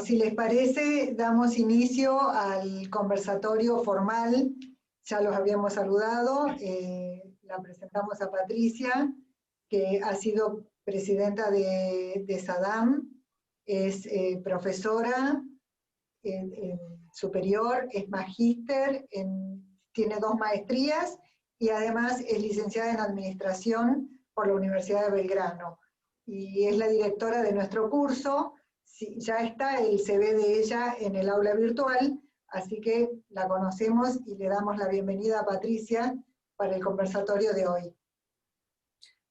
Si les parece, damos inicio al conversatorio formal. Ya los habíamos saludado. La presentamos a Patricia, que ha sido presidenta de SADAM, es profesora superior, es magíster, tiene 2 maestrías y además es licenciada en Administración por la Universidad de Belgrano. Y es la directora de nuestro curso. Sí, ya está el CV de ella en el aula virtual, así que la conocemos y le damos la bienvenida a Patricia para el conversatorio de hoy.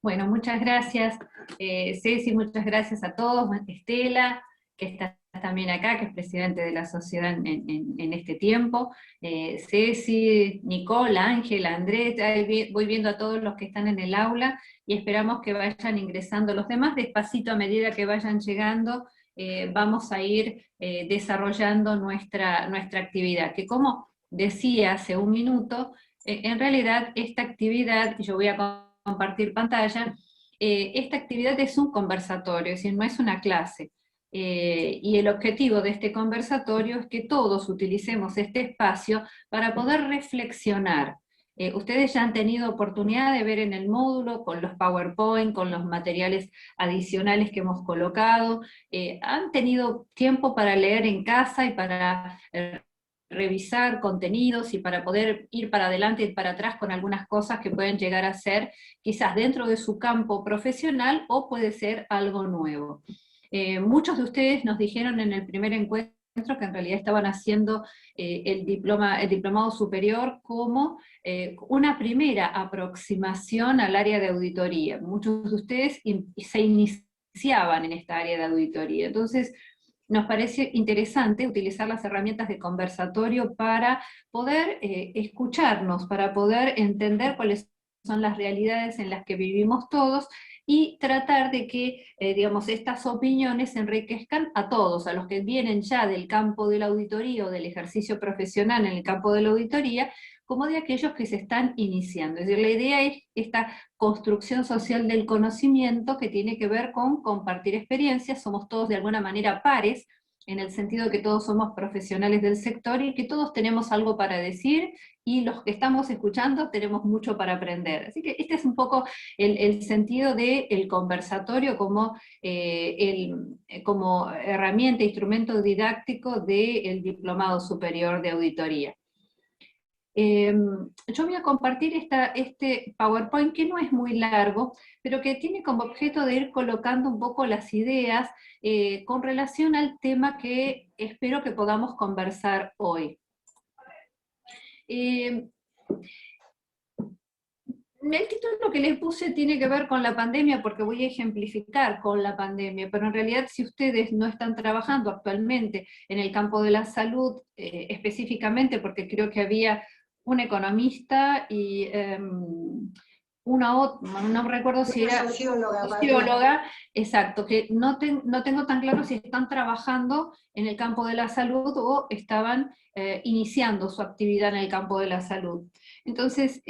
Bueno, muchas gracias, Ceci, muchas gracias a todos, Estela, que está también acá, que es presidente de la sociedad en este tiempo, Ceci, Nicole, Ángel, Andrés, voy viendo a todos los que están en el aula, y esperamos que vayan ingresando los demás, despacito a medida que vayan llegando, vamos a ir desarrollando nuestra actividad, que como decía hace un minuto, en realidad esta actividad, yo voy a compartir pantalla, esta actividad es un conversatorio, es decir, no es una clase. Y el objetivo de este conversatorio es que todos utilicemos este espacio para poder reflexionar. Ustedes ya han tenido oportunidad de ver en el módulo, con los PowerPoint, con los materiales adicionales que hemos colocado, han tenido tiempo para leer en casa y para revisar contenidos y para poder ir para adelante y para atrás con algunas cosas que pueden llegar a ser quizás dentro de su campo profesional o puede ser algo nuevo. Muchos de ustedes nos dijeron en el primer encuentro que en realidad estaban haciendo el diplomado superior como una primera aproximación al área de auditoría. Muchos de ustedes se iniciaban en esta área de auditoría. Entonces, nos parece interesante utilizar las herramientas de conversatorio para poder escucharnos, para poder entender cuáles son las realidades en las que vivimos todos, y tratar de que, digamos, estas opiniones enriquezcan a todos, a los que vienen ya del campo de la auditoría o del ejercicio profesional en el campo de la auditoría, como de aquellos que se están iniciando. Es decir, la idea es esta construcción social del conocimiento que tiene que ver con compartir experiencias, somos todos de alguna manera pares, en el sentido de que todos somos profesionales del sector y que todos tenemos algo para decir, y los que estamos escuchando tenemos mucho para aprender. Así que este es un poco el sentido del conversatorio como herramienta, instrumento didáctico del Diplomado Superior de Auditoría. Yo voy a compartir este PowerPoint que no es muy largo, pero que tiene como objeto de ir colocando un poco las ideas con relación al tema que espero que podamos conversar hoy. El título que les puse tiene que ver con la pandemia, porque voy a ejemplificar con la pandemia, pero en realidad si ustedes no están trabajando actualmente en el campo de la salud, específicamente porque creo que había un economista y no recuerdo si era socióloga, exacto, que no tengo tan claro si están trabajando en el campo de la salud o estaban iniciando su actividad en el campo de la salud. Entonces,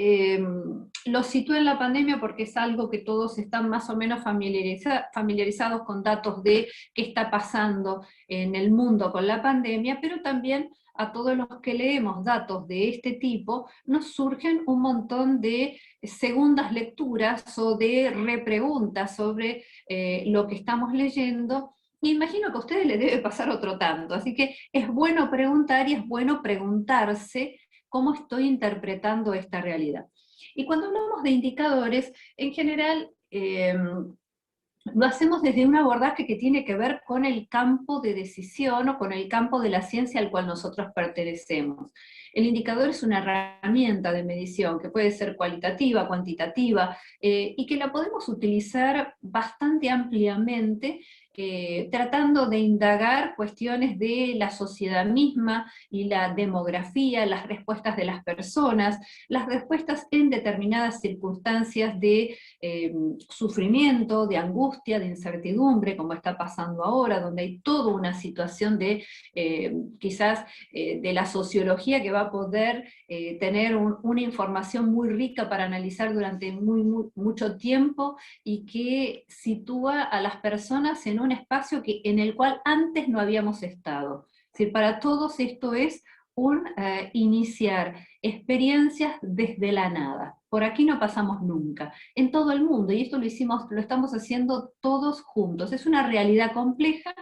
lo sitúo en la pandemia porque es algo que todos están más o menos familiarizados con datos de qué está pasando en el mundo con la pandemia, pero también a todos los que leemos datos de este tipo, nos surgen un montón de segundas lecturas o de repreguntas sobre lo que estamos leyendo. Y imagino que a ustedes les debe pasar otro tanto, así que es bueno preguntar y es bueno preguntarse cómo estoy interpretando esta realidad. Y cuando hablamos de indicadores, en general lo hacemos desde un abordaje que tiene que ver con el campo de decisión o con el campo de la ciencia al cual nosotros pertenecemos. El indicador es una herramienta de medición que puede ser cualitativa, cuantitativa, y que la podemos utilizar bastante ampliamente, tratando de indagar cuestiones de la sociedad misma y la demografía, las respuestas de las personas, las respuestas en determinadas circunstancias de sufrimiento, de angustia, de incertidumbre, como está pasando ahora, donde hay toda una situación de quizás de la sociología que va a poder tener una información muy rica para analizar durante mucho tiempo y que sitúa a las personas en un espacio en el cual antes no habíamos estado. Es decir, para todos esto es un iniciar experiencias desde la nada. Por aquí no pasamos nunca, en todo el mundo, y esto lo estamos haciendo todos juntos. Es una realidad compleja,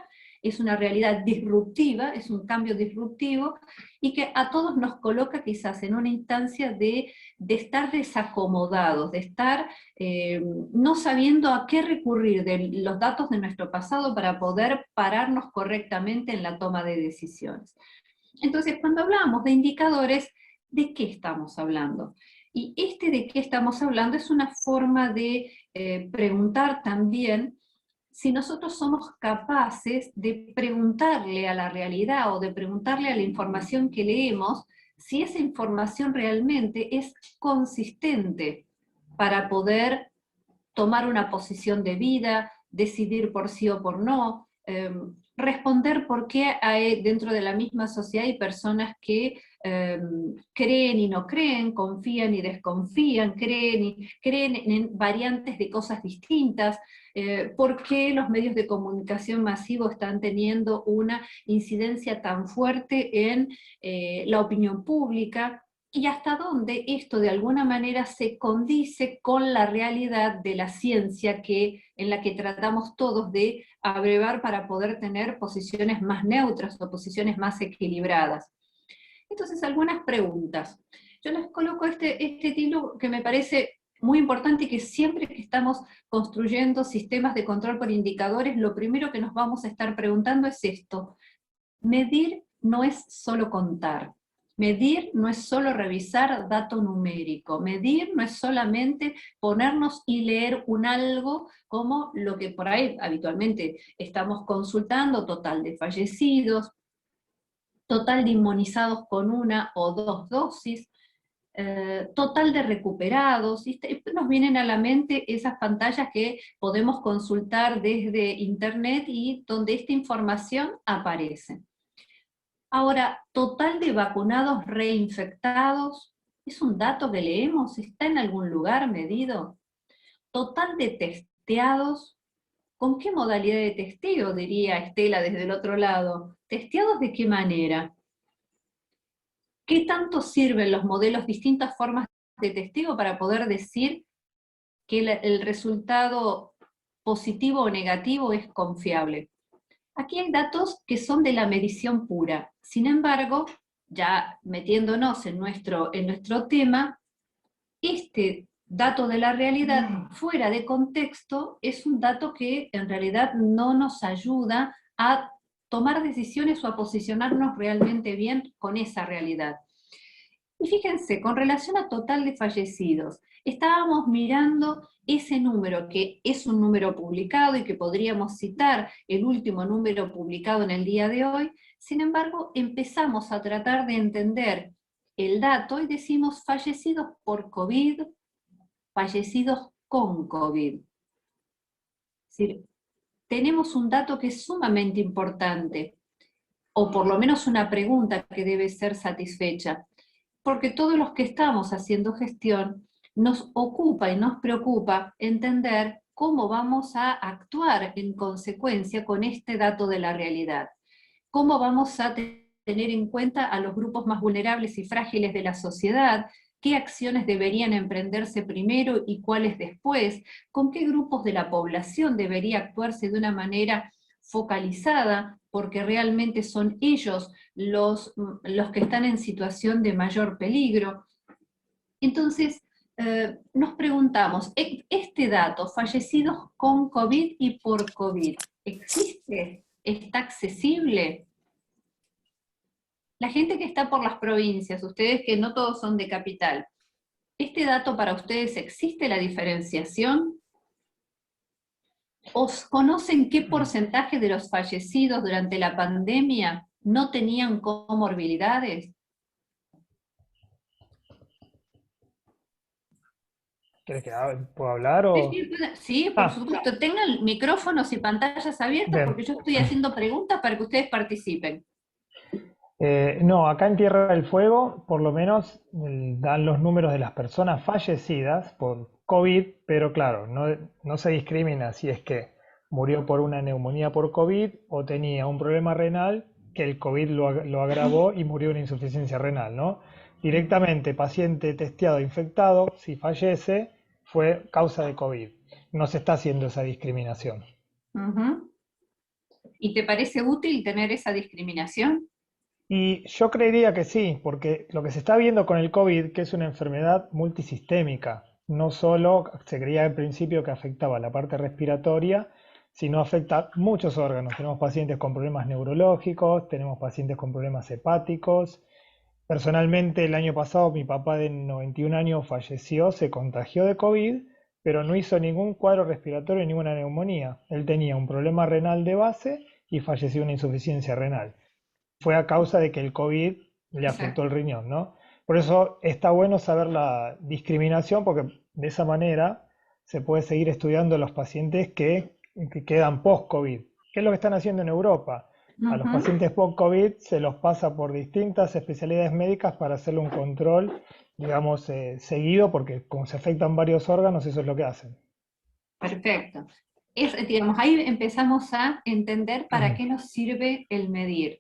es una realidad disruptiva, es un cambio disruptivo, y que a todos nos coloca quizás en una instancia de estar desacomodados, de estar no sabiendo a qué recurrir de los datos de nuestro pasado para poder pararnos correctamente en la toma de decisiones. Entonces, cuando hablamos de indicadores, ¿de qué estamos hablando? Y de qué estamos hablando es una forma de preguntar también si nosotros somos capaces de preguntarle a la realidad o de preguntarle a la información que leemos, si esa información realmente es consistente para poder tomar una posición de vida, decidir por sí o por no, responder por qué hay, dentro de la misma sociedad hay personas que creen y no creen, confían y desconfían, creen en variantes de cosas distintas, por qué los medios de comunicación masivo están teniendo una incidencia tan fuerte en la opinión pública, y hasta dónde esto de alguna manera se condice con la realidad de la ciencia en la que tratamos todos de abrevar para poder tener posiciones más neutras o posiciones más equilibradas. Entonces, algunas preguntas. Yo les coloco este título que me parece muy importante, y que siempre que estamos construyendo sistemas de control por indicadores, lo primero que nos vamos a estar preguntando es esto: medir no es solo contar. Medir no es solo revisar dato numérico. Medir no es solamente ponernos y leer un algo como lo que por ahí habitualmente estamos consultando: total de fallecidos, total de inmunizados con una o dos dosis, total de recuperados. Y nos vienen a la mente esas pantallas que podemos consultar desde internet y donde esta información aparece. Ahora, total de vacunados reinfectados, ¿es un dato que leemos? ¿Está en algún lugar medido? Total de testeados, ¿con qué modalidad de testeo? Diría Estela desde el otro lado. ¿Testeados de qué manera? ¿Qué tanto sirven los modelos, distintas formas de testeo para poder decir que el resultado positivo o negativo es confiable? Aquí hay datos que son de la medición pura. Sin embargo, ya metiéndonos en nuestro tema, este dato de la realidad fuera de contexto es un dato que en realidad no nos ayuda a tomar decisiones o a posicionarnos realmente bien con esa realidad. Y fíjense, con relación a total de fallecidos, estábamos mirando ese número, que es un número publicado y que podríamos citar el último número publicado en el día de hoy. Sin embargo, empezamos a tratar de entender el dato y decimos fallecidos por COVID, fallecidos con COVID. Es decir, tenemos un dato que es sumamente importante, o por lo menos una pregunta que debe ser satisfecha, porque todos los que estamos haciendo gestión nos ocupa y nos preocupa entender cómo vamos a actuar en consecuencia con este dato de la realidad. Cómo vamos a tener en cuenta a los grupos más vulnerables y frágiles de la sociedad, qué acciones deberían emprenderse primero y cuáles después, con qué grupos de la población debería actuarse de una manera focalizada, porque realmente son ellos los que están en situación de mayor peligro. Entonces, nos preguntamos, ¿este dato, fallecidos con COVID y por COVID, existe? ¿Está accesible? La gente que está por las provincias, ustedes que no todos son de capital, ¿este dato para ustedes existe la diferenciación? ¿Os conocen qué porcentaje de los fallecidos durante la pandemia no tenían comorbilidades? ¿Quieres que puedo hablar o...? Sí, por supuesto. Tengan micrófonos y pantallas abiertas Bien. porque yo estoy haciendo preguntas para que ustedes participen. No, acá en Tierra del Fuego, por lo menos dan los números de las personas fallecidas por COVID, pero claro, no se discrimina si es que murió por una neumonía por COVID o tenía un problema renal que el COVID lo agravó y murió de una insuficiencia renal, ¿no? Directamente, paciente testeado infectado, si fallece, fue causa de COVID. No se está haciendo esa discriminación. Ujú. ¿Y te parece útil tener esa discriminación? Y yo creería que sí, porque lo que se está viendo con el COVID, que es una enfermedad multisistémica, no solo se creía al principio que afectaba la parte respiratoria, sino afecta muchos órganos. Tenemos pacientes con problemas neurológicos, tenemos pacientes con problemas hepáticos. Personalmente, el año pasado mi papá de 91 años falleció, se contagió de COVID, pero no hizo ningún cuadro respiratorio ni ninguna neumonía. Él tenía un problema renal de base y falleció de una insuficiencia renal. Fue a causa de que el COVID le afectó Exacto. el riñón, ¿no? Por eso está bueno saber la discriminación, porque de esa manera se puede seguir estudiando los pacientes que quedan post-COVID. ¿Qué es lo que están haciendo en Europa? A los Ujú. pacientes post-COVID se los pasa por distintas especialidades médicas para hacerle un control, digamos, seguido, porque como se afectan varios órganos, eso es lo que hacen. Perfecto. Digamos, ahí empezamos a entender para qué nos sirve el medir.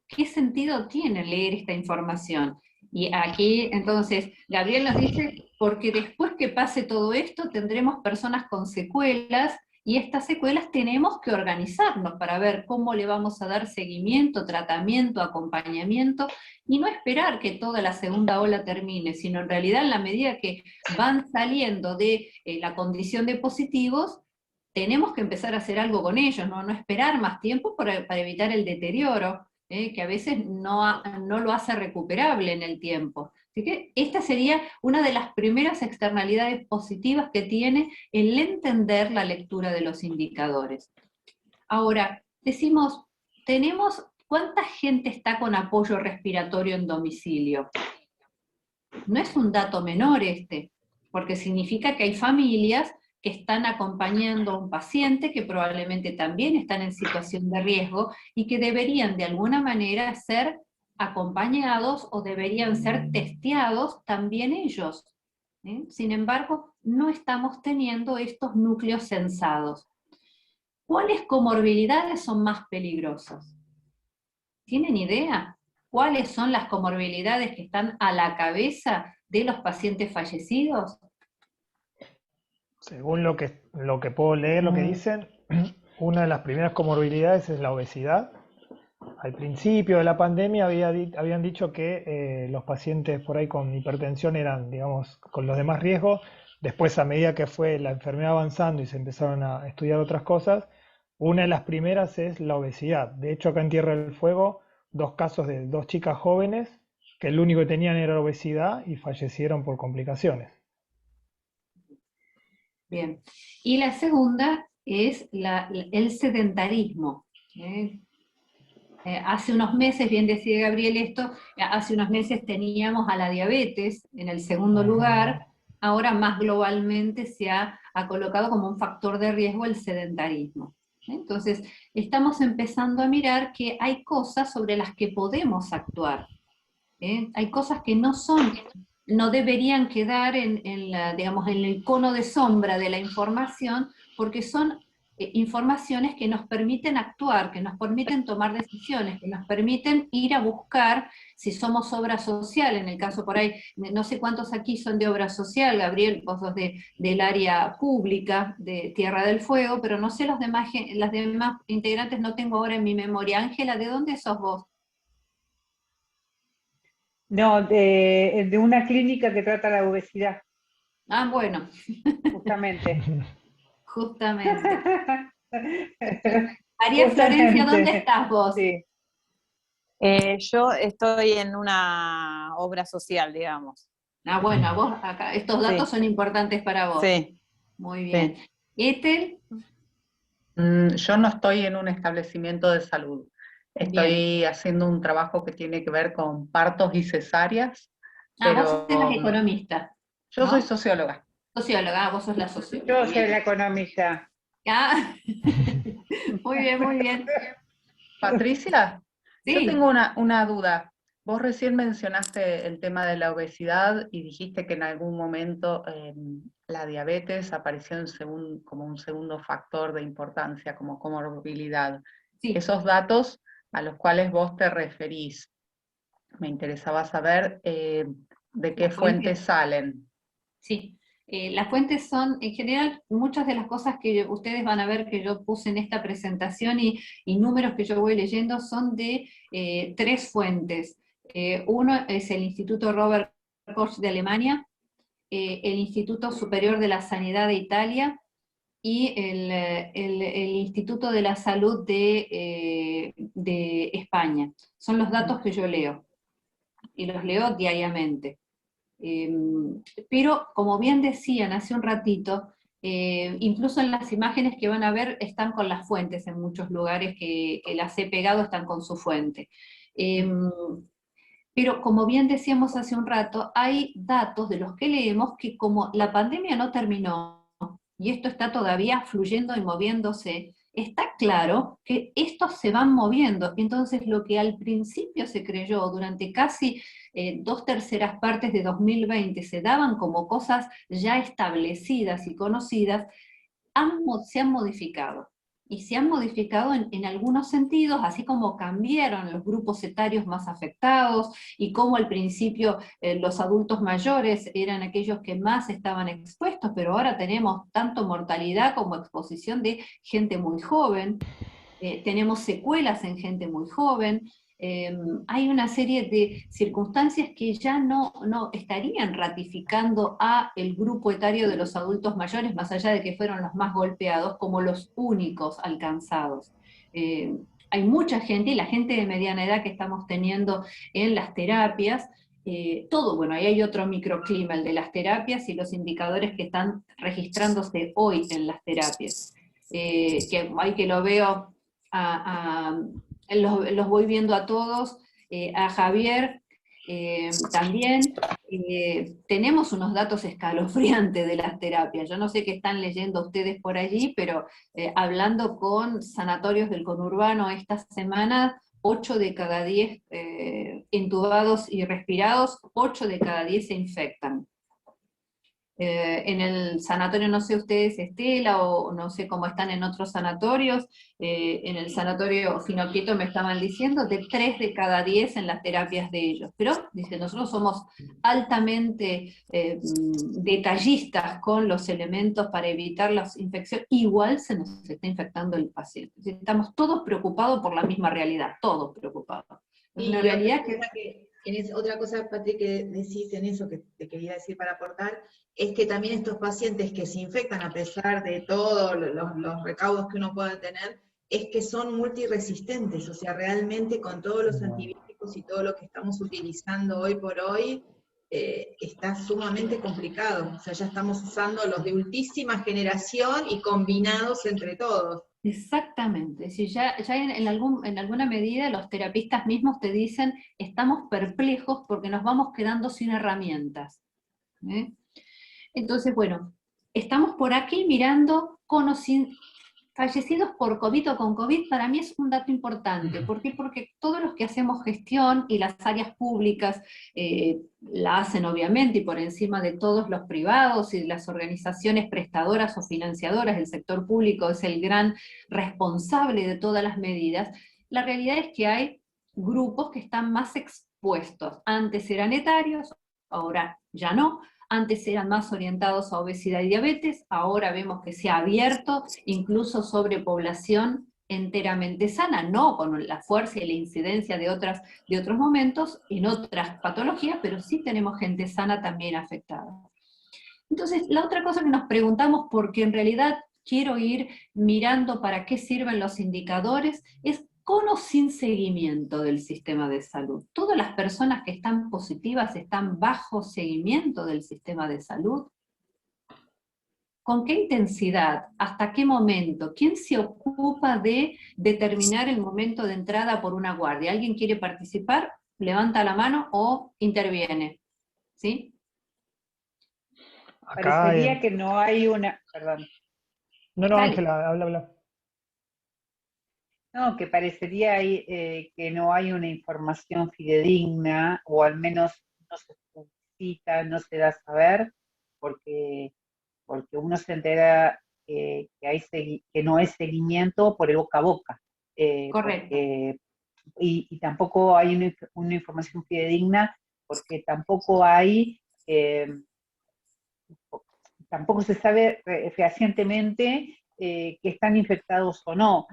¿Qué sentido tiene leer esta información? Y aquí, entonces, Gabriel nos dice, porque después que pase todo esto, tendremos personas con secuelas, y estas secuelas tenemos que organizarnos para ver cómo le vamos a dar seguimiento, tratamiento, acompañamiento, y no esperar que toda la segunda ola termine, sino en realidad en la medida que van saliendo de la condición de positivos, tenemos que empezar a hacer algo con ellos, no esperar más tiempo para evitar el deterioro, que a veces no lo hace recuperable en el tiempo. Así que esta sería una de las primeras externalidades positivas que tiene el entender la lectura de los indicadores. Ahora, decimos, ¿cuánta gente está con apoyo respiratorio en domicilio? No es un dato menor este, porque significa que hay familias que están acompañando a un paciente que probablemente también están en situación de riesgo y que deberían de alguna manera ser acompañados o deberían ser testeados también ellos. Sin embargo, no estamos teniendo estos núcleos censados. ¿Cuáles comorbilidades son más peligrosas? ¿Tienen idea? ¿Cuáles son las comorbilidades que están a la cabeza de los pacientes fallecidos? Según lo que puedo leer, lo que dicen, una de las primeras comorbilidades es la obesidad. Al principio de la pandemia habían dicho que los pacientes por ahí con hipertensión eran, digamos, con los demás riesgos. Después, a medida que fue la enfermedad avanzando y se empezaron a estudiar otras cosas, una de las primeras es la obesidad. De hecho, acá en Tierra del Fuego, dos casos de dos chicas jóvenes que lo único que tenían era obesidad y fallecieron por complicaciones. Bien. Y la segunda es el sedentarismo. ¿eh? Hace unos meses, bien decía Gabriel esto, hace unos meses teníamos a la diabetes en el segundo Ujú. lugar, ahora más globalmente se ha colocado como un factor de riesgo el sedentarismo. Entonces, estamos empezando a mirar que hay cosas sobre las que podemos actuar. Hay cosas que no deberían quedar digamos, en el cono de sombra de la información, porque son informaciones que nos permiten actuar, que nos permiten tomar decisiones, que nos permiten ir a buscar, si somos obra social, en el caso por ahí, no sé cuántos aquí son de obra social, Gabriel, vos sos del área pública de Tierra del Fuego, pero no sé las demás integrantes, no tengo ahora en mi memoria. Ángela, ¿de dónde sos vos? No, de una clínica que trata la obesidad, Ah, bueno, justamente. justamente. María Florencia, ¿dónde Justamente, estás vos? sí. Yo estoy en una obra social, digamos. Ah, bueno, a vos acá, estos datos Sí, son importantes para vos. sí, Muy bien. sí. Ethel, Yo no estoy en un establecimiento de salud. bien. Estoy haciendo un trabajo que tiene que ver con partos y cesáreas, Ah, vos eras pero economista, yo soy ¿no? socióloga. Socióloga, vos sos la socióloga. Yo soy la Bien. economista. Ah, muy bien, muy bien. Patricia, yo Sí, tengo una duda. Vos recién mencionaste el tema de la obesidad y dijiste que en algún momento la diabetes apareció como un segundo factor de importancia, como comorbilidad. Sí. Esos datos a los cuales vos te referís, me interesaba saber de qué fuentes salen. Sí, las fuentes son, en general, muchas de las cosas que ustedes van a ver que yo puse en esta presentación y números que yo voy leyendo son de 3 fuentes. Uno es el Instituto Robert Koch de Alemania, el Instituto Superior de la Sanidad de Italia y el Instituto de la Salud de España. Son los datos que yo leo, y los leo diariamente. Pero, como bien decían hace un ratito, incluso en las imágenes que van a ver están con las fuentes en muchos lugares que las he pegado, están con su fuente. Pero como bien decíamos hace un rato, hay datos de los que leemos que como la pandemia no terminó, y esto está todavía fluyendo y moviéndose, está claro que estos se van moviendo. Entonces lo que al principio se creyó durante casi 2/3 partes de 2020 se daban como cosas ya establecidas y conocidas, se han modificado. Y se han modificado en algunos sentidos, así como cambiaron los grupos etarios más afectados, y como al principio los adultos mayores eran aquellos que más estaban expuestos, pero ahora tenemos tanto mortalidad como exposición de gente muy joven, tenemos secuelas en gente muy joven. Hay una serie de circunstancias que ya no estarían ratificando a el grupo etario de los adultos mayores, más allá de que fueron los más golpeados, como los únicos alcanzados. Hay mucha gente, y la gente de mediana edad que estamos teniendo en las terapias, todo, bueno, ahí hay otro microclima, el de las terapias y los indicadores que están registrándose hoy en las terapias. Que hay que lo veo los voy viendo a todos, a Javier también. Tenemos unos datos escalofriantes de las terapias. Yo no sé qué están leyendo ustedes por allí, pero hablando con sanatorios del conurbano esta semana, 8 de cada 10 intubados y respirados, 8 de cada 10 se infectan. En el sanatorio, no sé ustedes, Estela, o no sé cómo están en otros sanatorios, en el sanatorio Finoquieto me estaban diciendo de 3 de cada 10 en las terapias de ellos. Pero, dice, nosotros somos altamente detallistas con los elementos para evitar las infecciones, igual se nos está infectando el paciente. Estamos todos preocupados por la misma realidad, todos preocupados. Es una realidad que... Otra cosa, Patri, que decís en eso que te quería decir para aportar, es que también estos pacientes que se infectan a pesar de todos los recaudos que uno pueda tener, es que son multiresistentes, o sea, realmente con todos los antibióticos y todo lo que estamos utilizando hoy por hoy, está sumamente complicado. O sea, ya estamos usando los de ultísima generación y combinados entre todos. Exactamente, si ya en alguna medida los terapistas mismos te dicen, estamos perplejos porque nos vamos quedando sin herramientas. Entonces, bueno, estamos por aquí mirando con o sin fallecidos por COVID o con COVID. Para mí es un dato importante. ¿Por qué? Porque todos los que hacemos gestión, y las áreas públicas la hacen obviamente, y por encima de todos los privados y las organizaciones prestadoras o financiadoras, el sector público es el gran responsable de todas las medidas. La realidad es que hay grupos que están más expuestos. Antes eran etarios, ahora ya no. Antes eran más orientados a obesidad y diabetes, ahora vemos que se ha abierto incluso sobre población enteramente sana, no con la fuerza y la incidencia de otros momentos, en otras patologías, pero sí tenemos gente sana también afectada. Entonces, la otra cosa que nos preguntamos, porque en realidad quiero ir mirando para qué sirven los indicadores, es con o sin seguimiento del sistema de salud. ¿Todas las personas que están positivas están bajo seguimiento del sistema de salud? ¿Con qué intensidad? ¿Hasta qué momento? ¿Quién se ocupa de determinar el momento de entrada por una guardia? ¿Alguien quiere participar? ¿Levanta la mano o interviene? ¿Sí? Acá Parecería que no hay una... Perdón. No, Dale. Ángela, habla. No, que parecería que no hay una información fidedigna, o al menos no se publicita, no se da a saber, porque uno se entera que no hay seguimiento por el boca a boca. Correcto. Y tampoco hay una información fidedigna, porque tampoco se sabe fehacientemente que están infectados o no.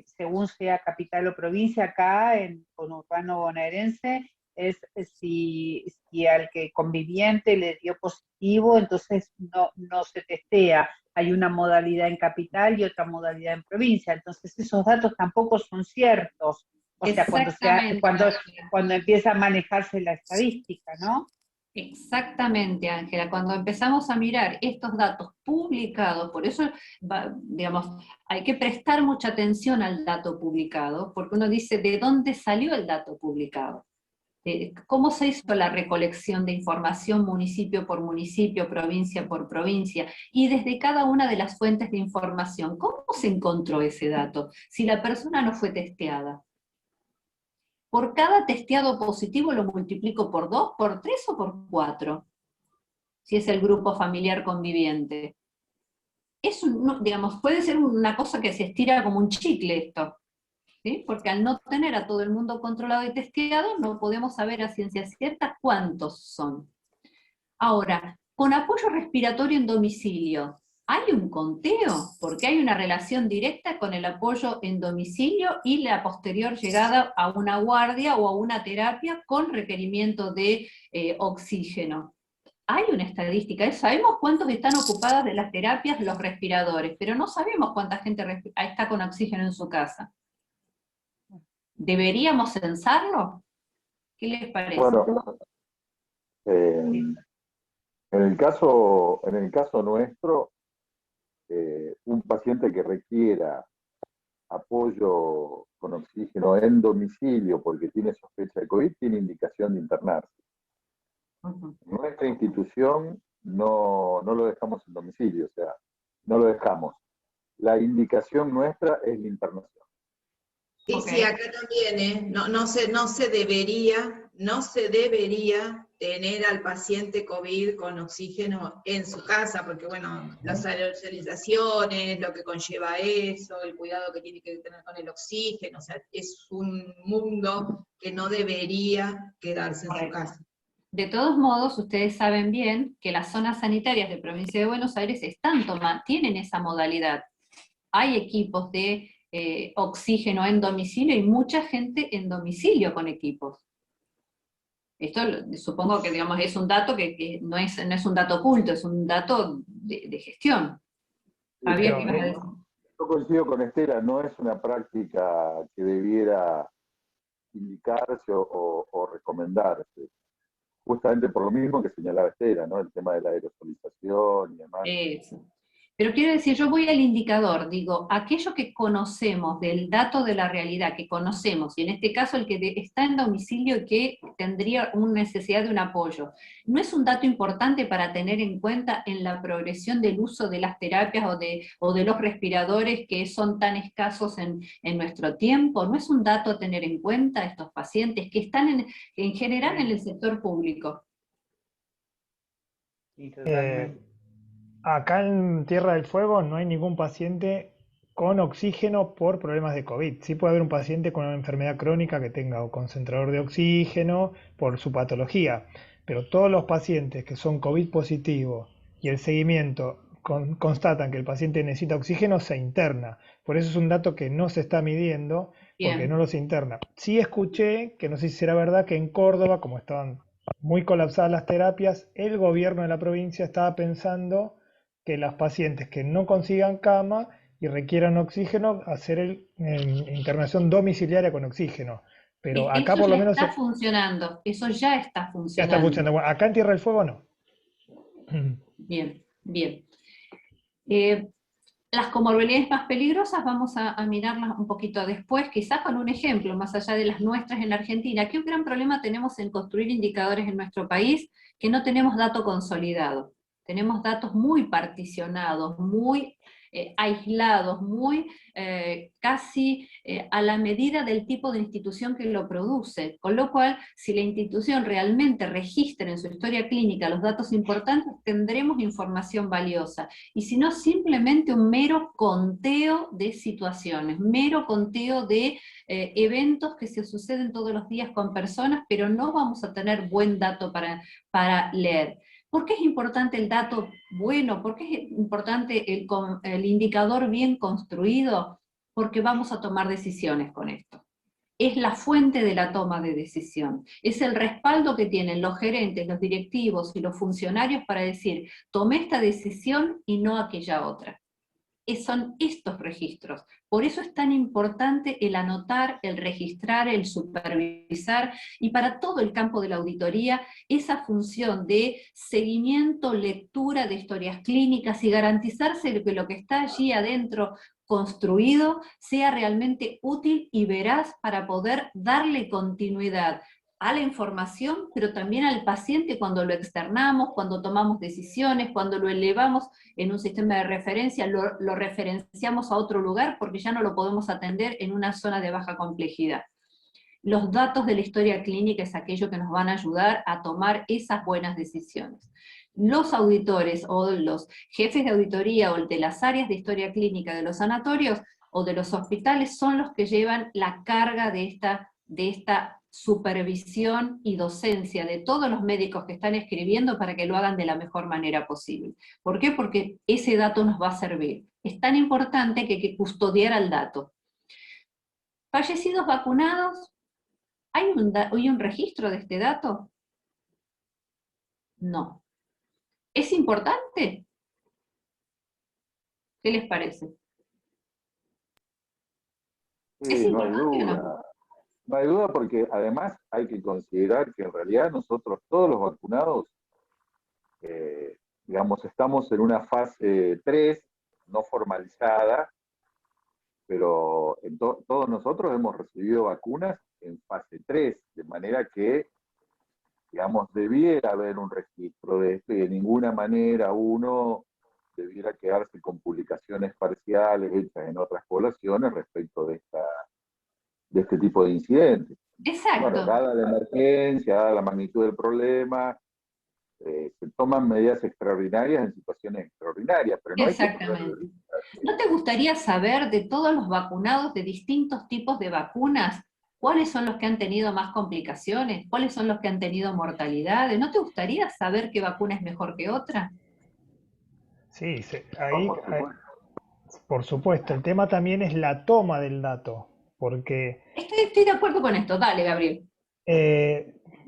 Según sea capital o provincia, acá en conurbano bonaerense, es si al que conviviente le dio positivo, entonces no se testea. Hay una modalidad en capital y otra modalidad en provincia, entonces esos datos tampoco son ciertos. O sea, Exactamente, cuando empieza a manejarse la estadística, ¿no? Exactamente, Ángela. Cuando empezamos a mirar estos datos publicados, por eso, digamos, hay que prestar mucha atención al dato publicado, porque uno dice, ¿de dónde salió el dato publicado? ¿Cómo se hizo la recolección de información municipio por municipio, provincia por provincia? Y desde cada una de las fuentes de información, ¿cómo se encontró ese dato si la persona no fue testeada? Por cada testeado positivo lo multiplico por 2, por 3 o por 4, si es el grupo familiar conviviente. Digamos, puede ser una cosa que se estira como un chicle esto, ¿sí? Porque al no tener a todo el mundo controlado y testeado, no podemos saber a ciencia cierta cuántos son. Ahora, con apoyo respiratorio en domicilio, ¿hay un conteo? Porque hay una relación directa con el apoyo en domicilio y la posterior llegada a una guardia o a una terapia con requerimiento de oxígeno. Hay una estadística, sabemos cuántos están ocupados de las terapias, los respiradores, pero no sabemos cuánta gente está con oxígeno en su casa. ¿Deberíamos censarlo? ¿Qué les parece? Bueno, en el caso nuestro, un paciente que requiera apoyo con oxígeno en domicilio porque tiene sospecha de COVID tiene indicación de internarse. Nuestra institución no lo dejamos en domicilio, o sea, no lo dejamos. La indicación nuestra es la internación. Sí, Okay. Sí, acá también, no se debería tener al paciente COVID con oxígeno en su casa, porque bueno, las aerosolizaciones, lo que conlleva eso, el cuidado que tiene que tener con el oxígeno, o sea, es un mundo que no debería quedarse en su casa. De todos modos, ustedes saben bien que las zonas sanitarias de Provincia de Buenos Aires tienen esa modalidad. Hay equipos de oxígeno en domicilio y mucha gente en domicilio con equipos. Esto supongo que digamos, es un dato que no es un dato oculto, es un dato de gestión. Javier, ¿qué ibas a decir? Yo coincido con Estela, no es una práctica que debiera indicarse o recomendarse. Justamente por lo mismo que señalaba Estela, ¿no? El tema de la aerosolización y demás. Eso. Pero quiero decir, yo voy al indicador, digo, aquello que conocemos del dato de la realidad, que conocemos, y en este caso el que está en domicilio y que tendría una necesidad de un apoyo, ¿no es un dato importante para tener en cuenta en la progresión del uso de las terapias o de los respiradores que son tan escasos en nuestro tiempo? ¿No es un dato a tener en cuenta estos pacientes que están en general en el sector público? Sí, totalmente. Acá en Tierra del Fuego no hay ningún paciente con oxígeno por problemas de COVID. Sí puede haber un paciente con una enfermedad crónica que tenga concentrador de oxígeno por su patología, pero todos los pacientes que son COVID positivos y el seguimiento constatan que el paciente necesita oxígeno, se interna. Por eso es un dato que no se está midiendo, porque Bien. no los interna. Sí escuché, que no sé si será verdad, que en Córdoba, como estaban muy colapsadas las terapias, el gobierno de la provincia estaba pensando que los pacientes que no consigan cama y requieran oxígeno, hacer internación domiciliaria con oxígeno. Pero acá Eso por lo ya menos está funcionando, eso ya está ya funcionando. está funcionando. Bueno, acá en Tierra del Fuego no. Bien, bien. Las comorbilidades más peligrosas vamos a mirarlas un poquito después, quizás con un ejemplo, más allá de las nuestras en la Argentina. ¿Qué gran problema tenemos en construir indicadores en nuestro país? Que no tenemos dato consolidado. Tenemos datos muy particionados, muy aislados, muy casi a la medida del tipo de institución que lo produce, con lo cual, si la institución realmente registra en su historia clínica los datos importantes, tendremos información valiosa, y si no, simplemente un mero conteo de situaciones, mero conteo de eventos que se suceden todos los días con personas, pero no vamos a tener buen dato para leer. ¿Por qué es importante el dato bueno? ¿Por qué es importante el indicador bien construido? Porque vamos a tomar decisiones con esto. Es la fuente de la toma de decisión. Es el respaldo que tienen los gerentes, los directivos y los funcionarios para decir, tomé esta decisión y no aquella otra. Son estos registros. Por eso es tan importante el anotar, el registrar, el supervisar, y para todo el campo de la auditoría, esa función de seguimiento, lectura de historias clínicas y garantizarse de que lo que está allí adentro construido sea realmente útil y veraz para poder darle continuidad a la información, pero también al paciente cuando lo externamos, cuando tomamos decisiones, cuando lo elevamos en un sistema de referencia, lo referenciamos a otro lugar porque ya no lo podemos atender en una zona de baja complejidad. Los datos de la historia clínica es aquello que nos van a ayudar a tomar esas buenas decisiones. Los auditores o los jefes de auditoría o de las áreas de historia clínica de los sanatorios o de los hospitales son los que llevan la carga de esta supervisión y docencia de todos los médicos que están escribiendo para que lo hagan de la mejor manera posible. ¿Por qué? Porque ese dato nos va a servir. Es tan importante que hay que custodiar el dato. ¿Fallecidos vacunados? ¿Hay un registro de este dato? No. ¿Es importante? ¿Qué les parece? Sí, ¿Es no hay importante o no? duda. No hay duda, porque además hay que considerar que en realidad nosotros, todos los vacunados, digamos, estamos en una fase 3, no formalizada, pero todos nosotros hemos recibido vacunas en fase 3, de manera que, digamos, debiera haber un registro de esto y de ninguna manera uno debiera quedarse con publicaciones parciales hechas en otras poblaciones respecto de este tipo de incidentes. Exacto. Bueno, dada la emergencia, dada la magnitud del problema, se toman medidas extraordinarias en situaciones extraordinarias, pero no hay que Exactamente. ¿No te gustaría saber de todos los vacunados de distintos tipos de vacunas, cuáles son los que han tenido más complicaciones, cuáles son los que han tenido mortalidades? ¿No te gustaría saber qué vacuna es mejor que otra? Sí, Por por supuesto. El tema también es la toma del dato, porque Estoy de acuerdo con esto. Dale, Gabriel.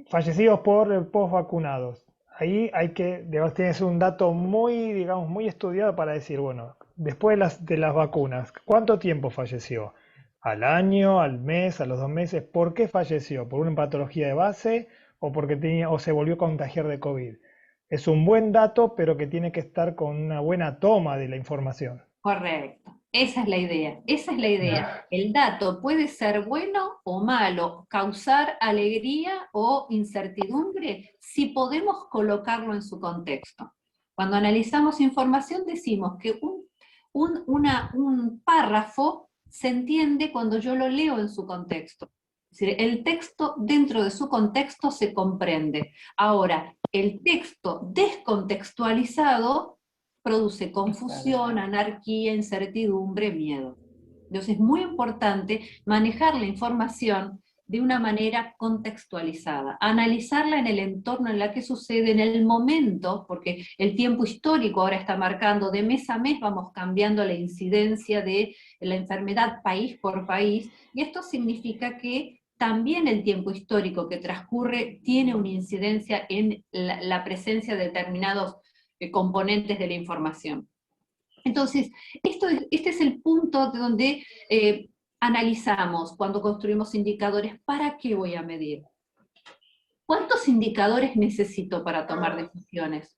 fallecidos por post-vacunados. Ahí tienes un dato muy, digamos, muy estudiado para decir, bueno, después de las vacunas, ¿cuánto tiempo falleció? ¿Al año, al mes, a los 2 meses? ¿Por qué falleció? ¿Por una patología de base o porque se volvió a contagiar de COVID? Es un buen dato, pero que tiene que estar con una buena toma de la información. Correcto. Esa es la idea. Esa es la idea. El dato puede ser bueno o malo, causar alegría o incertidumbre, si podemos colocarlo en su contexto. Cuando analizamos información decimos que un párrafo se entiende cuando yo lo leo en su contexto. Es decir, el texto dentro de su contexto se comprende. Ahora, el texto descontextualizado produce confusión, anarquía, incertidumbre, miedo. Entonces es muy importante manejar la información de una manera contextualizada, analizarla en el entorno en el que sucede, en el momento, porque el tiempo histórico ahora está marcando, de mes a mes vamos cambiando la incidencia de la enfermedad país por país, y esto significa que también el tiempo histórico que transcurre tiene una incidencia en la presencia de determinados componentes de la información. Entonces, este es el punto de donde analizamos cuando construimos indicadores. ¿Para qué voy a medir? ¿Cuántos indicadores necesito para tomar decisiones?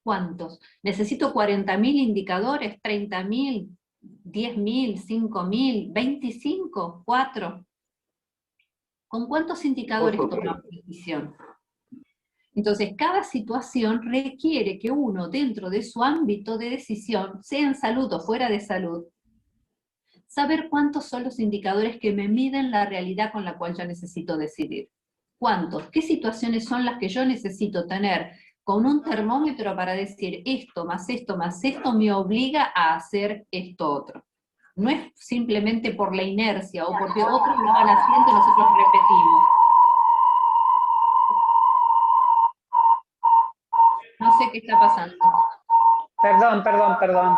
¿Cuántos? ¿Necesito 40.000 indicadores? ¿30.000? ¿10.000? ¿5.000? ¿25? ¿4? ¿Con cuántos indicadores tomamos decisión? Entonces, cada situación requiere que uno, dentro de su ámbito de decisión, sea en salud o fuera de salud, saber cuántos son los indicadores que me miden la realidad con la cual yo necesito decidir. ¿Cuántos? ¿Qué situaciones son las que yo necesito tener con un termómetro para decir esto más esto me obliga a hacer esto otro? No es simplemente por la inercia o porque otros lo van haciendo y nosotros repetimos. No sé qué está pasando. Perdón. Perdón.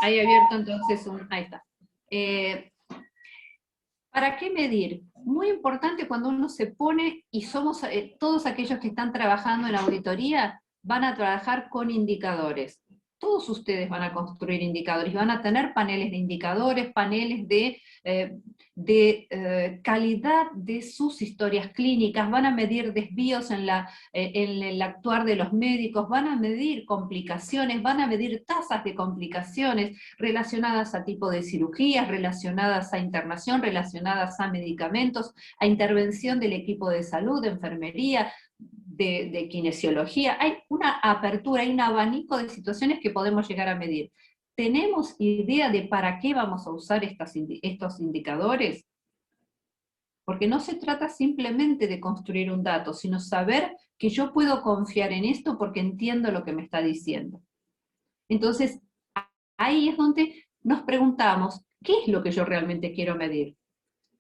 Ahí abierto entonces ahí está. ¿Para qué medir? Muy importante cuando uno se pone, y somos todos aquellos que están trabajando en auditoría, van a trabajar con indicadores. Todos ustedes van a construir indicadores, y van a tener paneles de indicadores, paneles de calidad de sus historias clínicas, van a medir desvíos en el actuar de los médicos, van a medir complicaciones, van a medir tasas de complicaciones relacionadas a tipo de cirugías, relacionadas a internación, relacionadas a medicamentos, a intervención del equipo de salud, de enfermería, de kinesiología. Hay una apertura, hay un abanico de situaciones que podemos llegar a medir. ¿Tenemos idea de para qué vamos a usar estos indicadores? Porque no se trata simplemente de construir un dato, sino saber que yo puedo confiar en esto porque entiendo lo que me está diciendo. Entonces, ahí es donde nos preguntamos, ¿qué es lo que yo realmente quiero medir?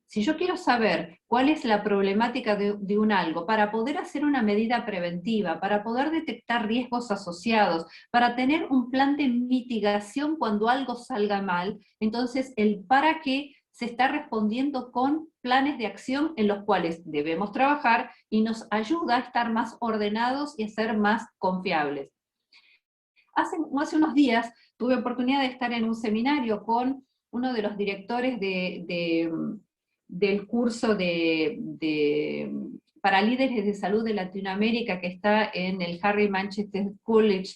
Si yo quiero saber cuál es la problemática de un algo, para poder hacer una medida preventiva, para poder detectar riesgos asociados, para tener un plan de mitigación cuando algo salga mal, entonces el para qué se está respondiendo con planes de acción en los cuales debemos trabajar y nos ayuda a estar más ordenados y a ser más confiables. Hace unos días tuve oportunidad de estar en un seminario con uno de los directores del curso para líderes de salud de Latinoamérica que está en el Harry Manchester College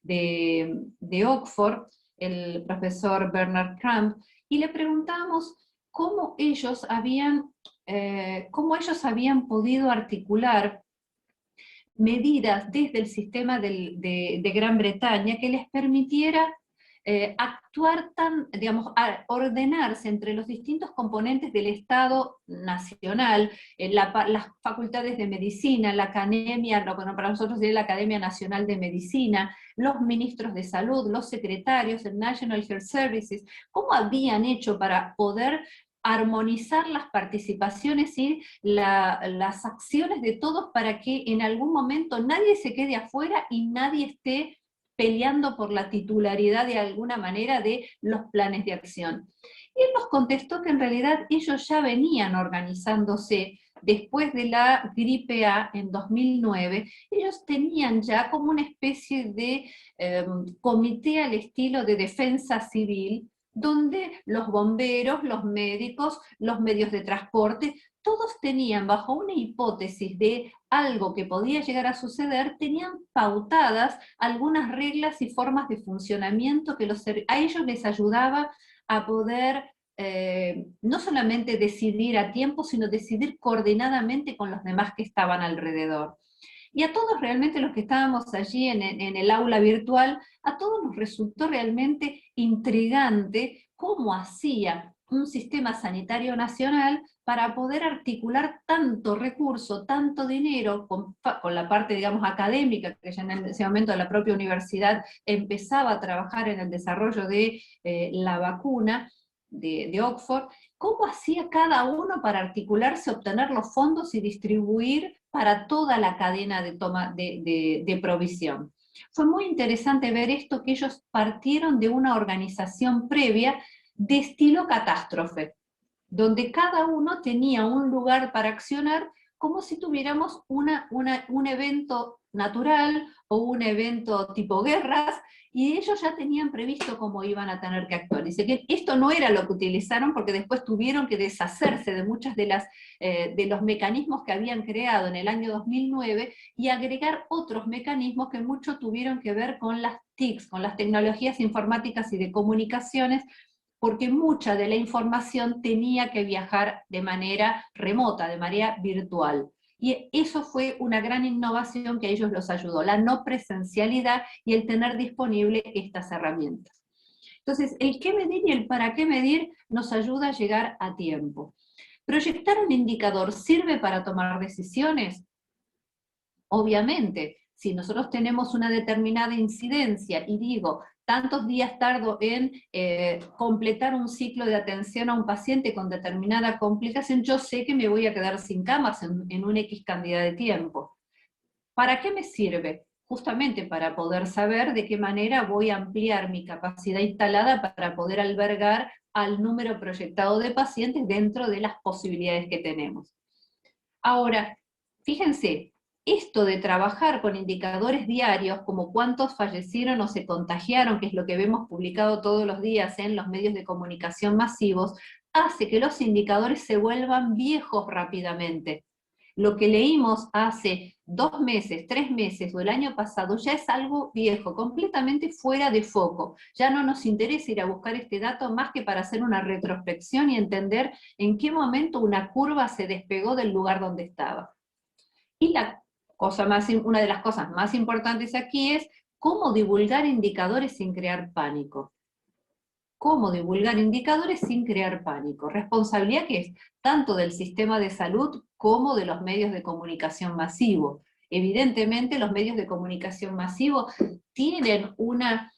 de Oxford, el profesor Bernard Cramp, y le preguntamos cómo ellos habían podido articular medidas desde el sistema de Gran Bretaña que les permitiera actuar ordenarse entre los distintos componentes del Estado nacional, las facultades de medicina, la academia, lo que para nosotros sería la Academia Nacional de Medicina, los ministros de salud, los secretarios, el National Health Services, cómo habían hecho para poder armonizar las participaciones y las acciones de todos para que en algún momento nadie se quede afuera y nadie esté peleando por la titularidad de alguna manera de los planes de acción. Y él nos contestó que en realidad ellos ya venían organizándose después de la gripe A en 2009, ellos tenían ya como una especie de comité al estilo de defensa civil, donde los bomberos, los médicos, los medios de transporte, todos tenían bajo una hipótesis de algo que podía llegar a suceder, tenían pautadas algunas reglas y formas de funcionamiento que a ellos les ayudaba a poder no solamente decidir a tiempo, sino decidir coordinadamente con los demás que estaban alrededor. Y a todos realmente los que estábamos allí en el aula virtual, a todos nos resultó realmente intrigante cómo hacía un sistema sanitario nacional para poder articular tanto recurso, tanto dinero, con la parte, digamos, académica, que ya en ese momento la propia universidad empezaba a trabajar en el desarrollo de la vacuna de Oxford, cómo hacía cada uno para articularse, obtener los fondos y distribuir para toda la cadena de toma de provisión. Fue muy interesante ver esto, que ellos partieron de una organización previa de estilo catástrofe, donde cada uno tenía un lugar para accionar como si tuviéramos un evento natural o un evento tipo guerras, y ellos ya tenían previsto cómo iban a tener que actuar. Dice que esto no era lo que utilizaron porque después tuvieron que deshacerse de muchas de los mecanismos que habían creado en el año 2009 y agregar otros mecanismos que mucho tuvieron que ver con las TICs, con las tecnologías informáticas y de comunicaciones, porque mucha de la información tenía que viajar de manera remota, de manera virtual. Y eso fue una gran innovación que a ellos los ayudó, la no presencialidad y el tener disponible estas herramientas. Entonces, el qué medir y el para qué medir nos ayuda a llegar a tiempo. ¿Proyectar un indicador sirve para tomar decisiones? Obviamente, si nosotros tenemos una determinada incidencia y digo, tantos días tardo en completar un ciclo de atención a un paciente con determinada complicación, yo sé que me voy a quedar sin camas en una X cantidad de tiempo. ¿Para qué me sirve? Justamente para poder saber de qué manera voy a ampliar mi capacidad instalada para poder albergar al número proyectado de pacientes dentro de las posibilidades que tenemos. Ahora, fíjense, esto de trabajar con indicadores diarios, como cuántos fallecieron o se contagiaron, que es lo que vemos publicado todos los días en los medios de comunicación masivos, hace que los indicadores se vuelvan viejos rápidamente. Lo que leímos hace 2 meses, 3 meses o el año pasado ya es algo viejo, completamente fuera de foco. Ya no nos interesa ir a buscar este dato más que para hacer una retrospección y entender en qué momento una curva se despegó del lugar donde estaba. Y una de las cosas más importantes aquí es cómo divulgar indicadores sin crear pánico. Cómo divulgar indicadores sin crear pánico. Responsabilidad que es tanto del sistema de salud como de los medios de comunicación masivos. Evidentemente los medios de comunicación masivos tienen una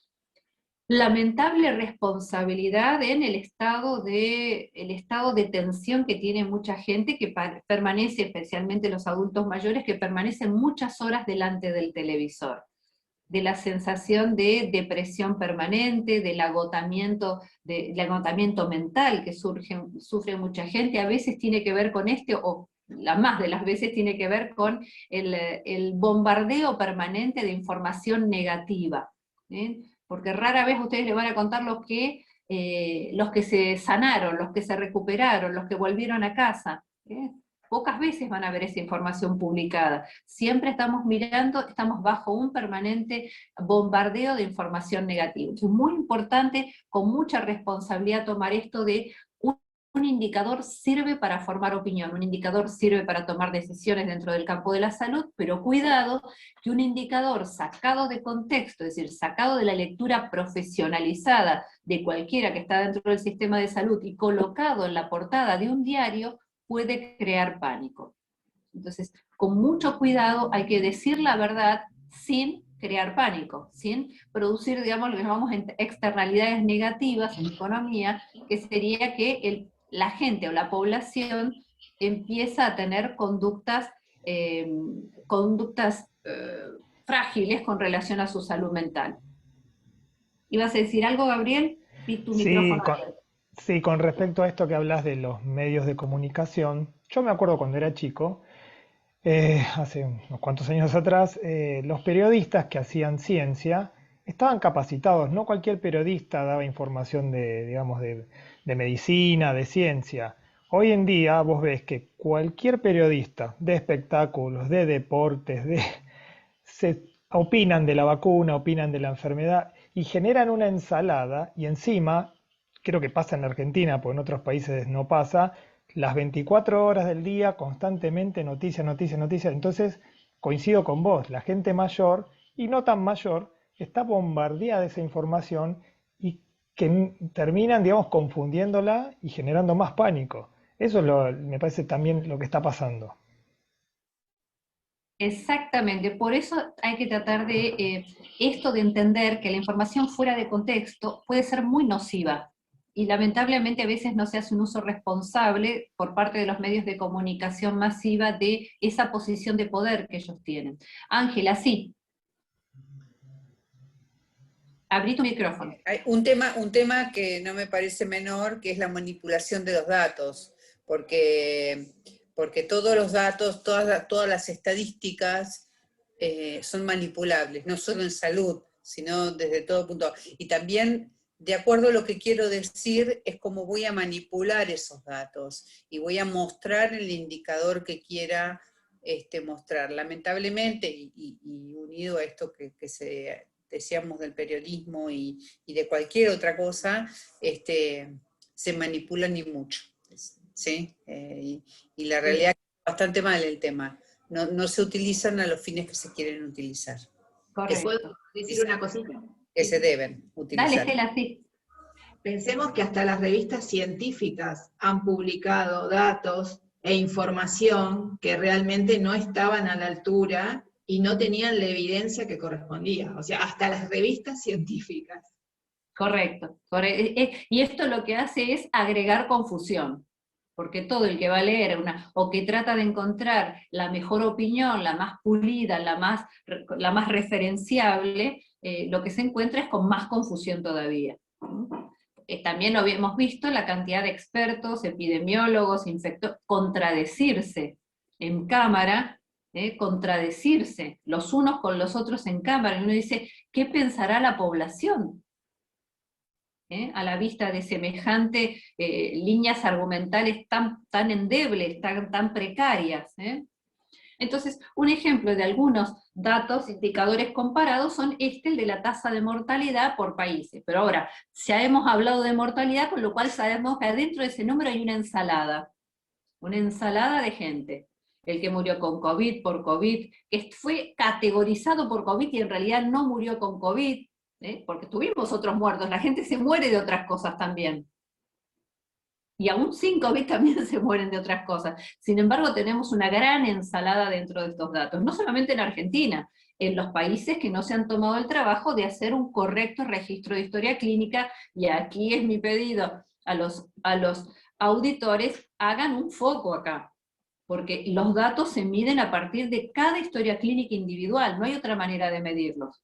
lamentable responsabilidad en el estado de tensión que tiene mucha gente que permanece, especialmente los adultos mayores, que permanecen muchas horas delante del televisor, de la sensación de depresión permanente, del agotamiento mental que sufre mucha gente. A veces tiene que ver con o la más de las veces tiene que ver con el bombardeo permanente de información negativa, ¿eh? Porque rara vez ustedes le van a contar los que se sanaron, los que se recuperaron, los que volvieron a casa, ¿eh? Pocas veces van a ver esa información publicada. Siempre estamos estamos bajo un permanente bombardeo de información negativa. Es muy importante, con mucha responsabilidad, tomar esto de un indicador sirve para formar opinión, un indicador sirve para tomar decisiones dentro del campo de la salud, pero cuidado que un indicador sacado de contexto, es decir, sacado de la lectura profesionalizada de cualquiera que está dentro del sistema de salud y colocado en la portada de un diario, puede crear pánico. Entonces, con mucho cuidado hay que decir la verdad sin crear pánico, sin producir, digamos, lo que llamamos externalidades negativas en economía, que sería que la gente o la población empieza a tener conductas frágiles con relación a su salud mental. ¿Ibas a decir algo, Gabriel? Vi tu micrófono abierto. Sí, con respecto a esto que hablas de los medios de comunicación, yo me acuerdo cuando era chico, hace unos cuantos años atrás, los periodistas que hacían ciencia estaban capacitados, no cualquier periodista daba información de medicina, de ciencia. Hoy en día vos ves que cualquier periodista de espectáculos, de deportes, se opinan de la vacuna, opinan de la enfermedad y generan una ensalada y encima, creo que pasa en Argentina, porque en otros países no pasa, las 24 horas del día constantemente noticia, noticia, noticia. Entonces coincido con vos, la gente mayor y no tan mayor está bombardeada de esa información y que terminan, digamos, confundiéndola y generando más pánico. Eso me parece también lo que está pasando. Exactamente, por eso hay que tratar de esto de entender que la información fuera de contexto puede ser muy nociva, y lamentablemente a veces no se hace un uso responsable por parte de los medios de comunicación masiva de esa posición de poder que ellos tienen. Ángela, sí. Abrí tu micrófono. Hay un tema que no me parece menor, que es la manipulación de los datos, porque todos los datos, todas las estadísticas son manipulables, no solo en salud, sino desde todo punto. Y también, de acuerdo a lo que quiero decir, es cómo voy a manipular esos datos, y voy a mostrar el indicador que quiera mostrar. Lamentablemente, y unido a esto que decíamos del periodismo y de cualquier otra cosa, se manipulan y mucho, ¿sí? Y la realidad es bastante mal el tema. no se utilizan a los fines que se quieren utilizar. ¿Puedo Correcto. decir una cosita? Que se deben utilizar. Dale, Estela, sí. Pensemos que hasta las revistas científicas han publicado datos e información que realmente no estaban a la altura y no tenían la evidencia que correspondía. O sea, hasta las revistas científicas. Correcto. Y esto lo que hace es agregar confusión, porque todo el que va a leer o que trata de encontrar la mejor opinión, la más pulida, la más referenciable, lo que se encuentra es con más confusión todavía. También lo hemos visto, la cantidad de expertos, epidemiólogos, infectólogos, contradecirse en cámara, contradecirse los unos con los otros en cámara, y uno dice, ¿qué pensará la población? A la vista de semejante líneas argumentales tan endebles, tan precarias. Entonces, un ejemplo de algunos datos, indicadores comparados, son el de la tasa de mortalidad por países. Pero ahora, ya hemos hablado de mortalidad, con lo cual sabemos que adentro de ese número hay una ensalada de gente. El que murió con COVID, por COVID, que fue categorizado por COVID y en realidad no murió con COVID, porque tuvimos otros muertos, la gente se muere de otras cosas también. Y aún sin COVID también se mueren de otras cosas. Sin embargo, tenemos una gran ensalada dentro de estos datos, no solamente en Argentina, en los países que no se han tomado el trabajo de hacer un correcto registro de historia clínica, y aquí es mi pedido a los auditores, hagan un foco acá, porque los datos se miden a partir de cada historia clínica individual, no hay otra manera de medirlos.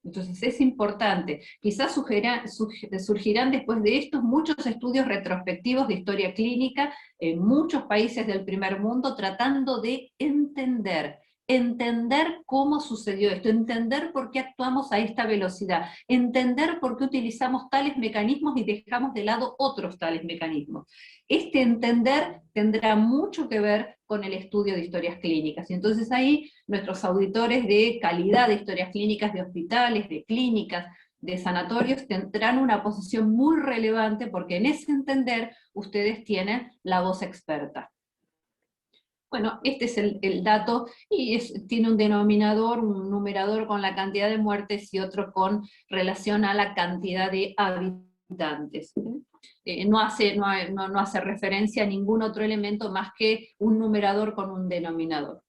Entonces es importante, quizás surgirán después de estos muchos estudios retrospectivos de historia clínica en muchos países del primer mundo, tratando de entender cómo sucedió esto, entender por qué actuamos a esta velocidad, entender por qué utilizamos tales mecanismos y dejamos de lado otros tales mecanismos. Este entender tendrá mucho que ver con el estudio de historias clínicas, y entonces ahí nuestros auditores de calidad de historias clínicas de hospitales, de clínicas, de sanatorios, tendrán una posición muy relevante, porque en ese entender ustedes tienen la voz experta. Bueno, este es el dato, y tiene un denominador, un numerador con la cantidad de muertes y otro con relación a la cantidad de habitantes. No hace referencia a ningún otro elemento más que un numerador con un denominador.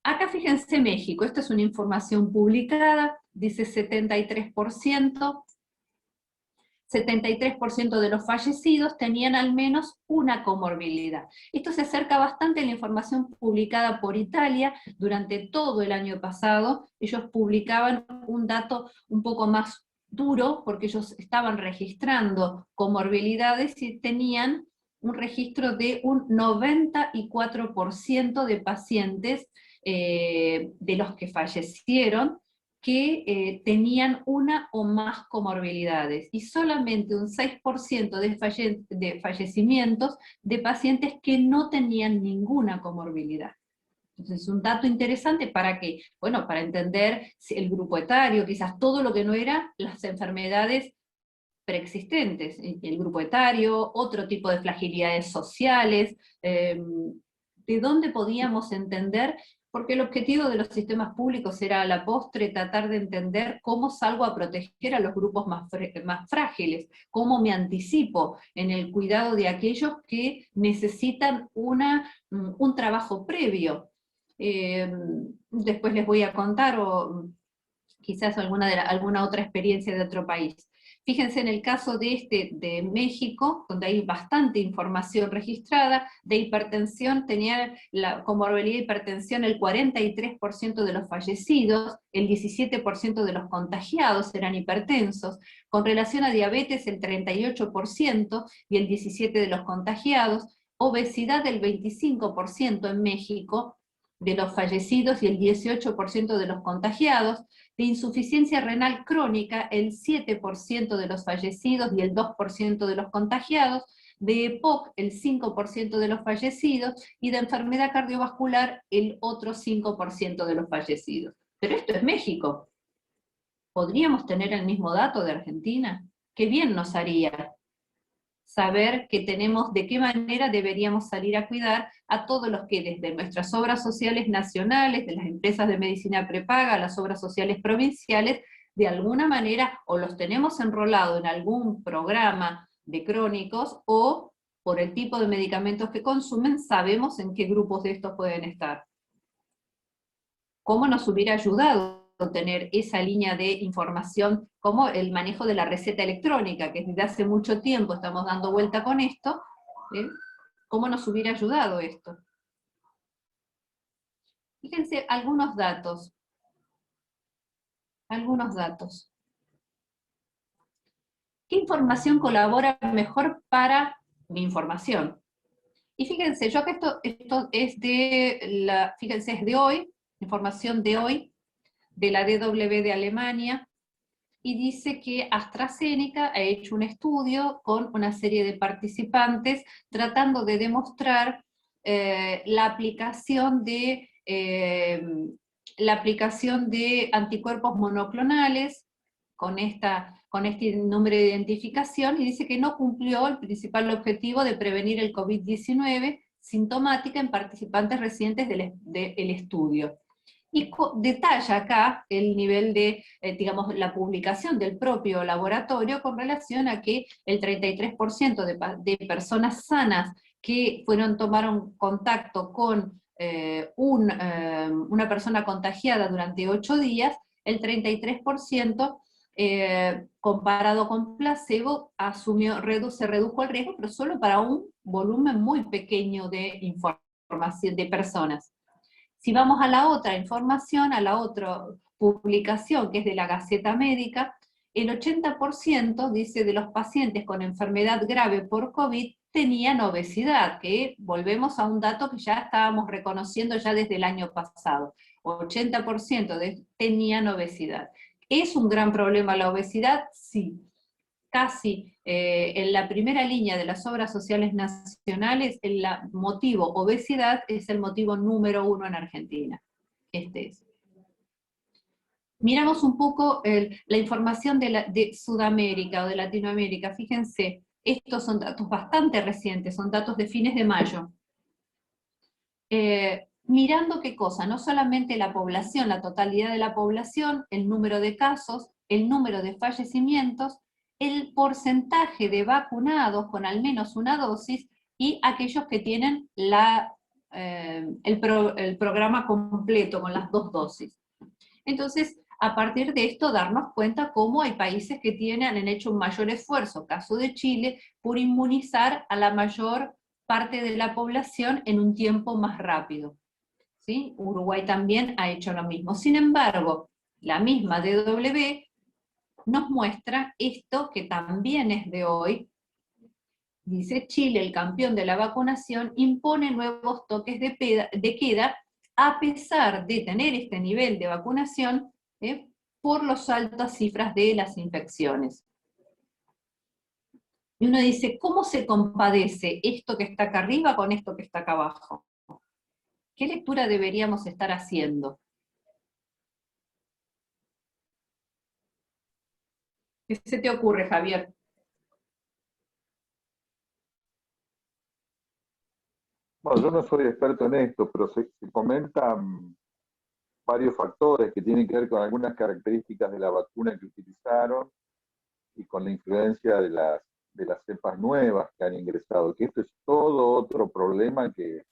Acá fíjense México, esta es una información publicada, dice 73%. 73% de los fallecidos tenían al menos una comorbilidad. Esto se acerca bastante a la información publicada por Italia durante todo el año pasado. Ellos publicaban un dato un poco más duro, porque ellos estaban registrando comorbilidades y tenían un registro de un 94% de pacientes de los que fallecieron, que tenían una o más comorbilidades, y solamente un 6% de fallecimientos de pacientes que no tenían ninguna comorbilidad. Entonces es un dato interesante para qué, bueno, para entender el grupo etario, quizás todo lo que no era las enfermedades preexistentes, el grupo etario, otro tipo de fragilidades sociales, de dónde podíamos entender, porque el objetivo de los sistemas públicos era a la postre tratar de entender cómo salgo a proteger a los grupos más frágiles, cómo me anticipo en el cuidado de aquellos que necesitan un trabajo previo. Después les voy a contar, o quizás alguna otra experiencia de otro país. Fíjense en el caso de México, donde hay bastante información registrada, de hipertensión, tenía la comorbilidad de hipertensión el 43% de los fallecidos, el 17% de los contagiados eran hipertensos, con relación a diabetes el 38% y el 17% de los contagiados, obesidad el 25% en México, de los fallecidos y el 18% de los contagiados, de insuficiencia renal crónica el 7% de los fallecidos y el 2% de los contagiados, de EPOC el 5% de los fallecidos, y de enfermedad cardiovascular el otro 5% de los fallecidos. Pero esto es México. ¿Podríamos tener el mismo dato de Argentina? ¡Qué bien nos haría! saber que tenemos, de qué manera deberíamos salir a cuidar a todos los que desde nuestras obras sociales nacionales, de las empresas de medicina prepaga, las obras sociales provinciales, de alguna manera o los tenemos enrolados en algún programa de crónicos, o por el tipo de medicamentos que consumen, sabemos en qué grupos de estos pueden estar. ¿Cómo nos hubiera ayudado tener esa línea de información, como el manejo de la receta electrónica, que desde hace mucho tiempo estamos dando vuelta con esto? ¿Cómo nos hubiera ayudado esto? Fíjense algunos datos. Algunos datos. ¿Qué información colabora mejor para mi información? Y fíjense, yo acá esto es de fíjense, es de hoy, información de hoy, de la DW de Alemania, y dice que AstraZeneca ha hecho un estudio con una serie de participantes tratando de demostrar la aplicación de anticuerpos monoclonales con este número de identificación, y dice que no cumplió el principal objetivo de prevenir el COVID-19 sintomática en participantes recientes del estudio. Y detalla acá el nivel de, digamos, la publicación del propio laboratorio con relación a que el 33% de personas sanas que tomaron contacto con una persona contagiada durante 8 días, el 33%, comparado con placebo, se redujo el riesgo, pero solo para un volumen muy pequeño de información de personas. Si vamos a la otra información, a la otra publicación, que es de la Gaceta Médica, el 80% dice de los pacientes con enfermedad grave por COVID tenían obesidad, que volvemos a un dato que ya estábamos reconociendo ya desde el año pasado. 80% tenían obesidad. ¿Es un gran problema la obesidad? Sí. Casi en la primera línea de las obras sociales nacionales, el motivo obesidad es el motivo número 1 en Argentina. Este es. Miramos un poco la información de Sudamérica o de Latinoamérica. Fíjense, estos son datos bastante recientes, son datos de fines de mayo. Mirando qué cosa, no solamente la población, la totalidad de la población, el número de casos, el número de fallecimientos, el porcentaje de vacunados con al menos una dosis y aquellos que tienen el programa completo con las 2 dosis. Entonces, a partir de esto, darnos cuenta cómo hay países que han hecho un mayor esfuerzo, caso de Chile, por inmunizar a la mayor parte de la población en un tiempo más rápido. ¿Sí? Uruguay también ha hecho lo mismo. Sin embargo, la misma DW nos muestra esto que también es de hoy. Dice: Chile, el campeón de la vacunación, impone nuevos toques de queda a pesar de tener este nivel de vacunación por las altas cifras de las infecciones. Y uno dice, ¿cómo se compadece esto que está acá arriba con esto que está acá abajo? ¿Qué lectura deberíamos estar haciendo? ¿Qué se te ocurre, Javier? Bueno, yo no soy experto en esto, pero se comentan varios factores que tienen que ver con algunas características de la vacuna que utilizaron y con la influencia de las cepas nuevas que han ingresado, que esto es todo otro problema que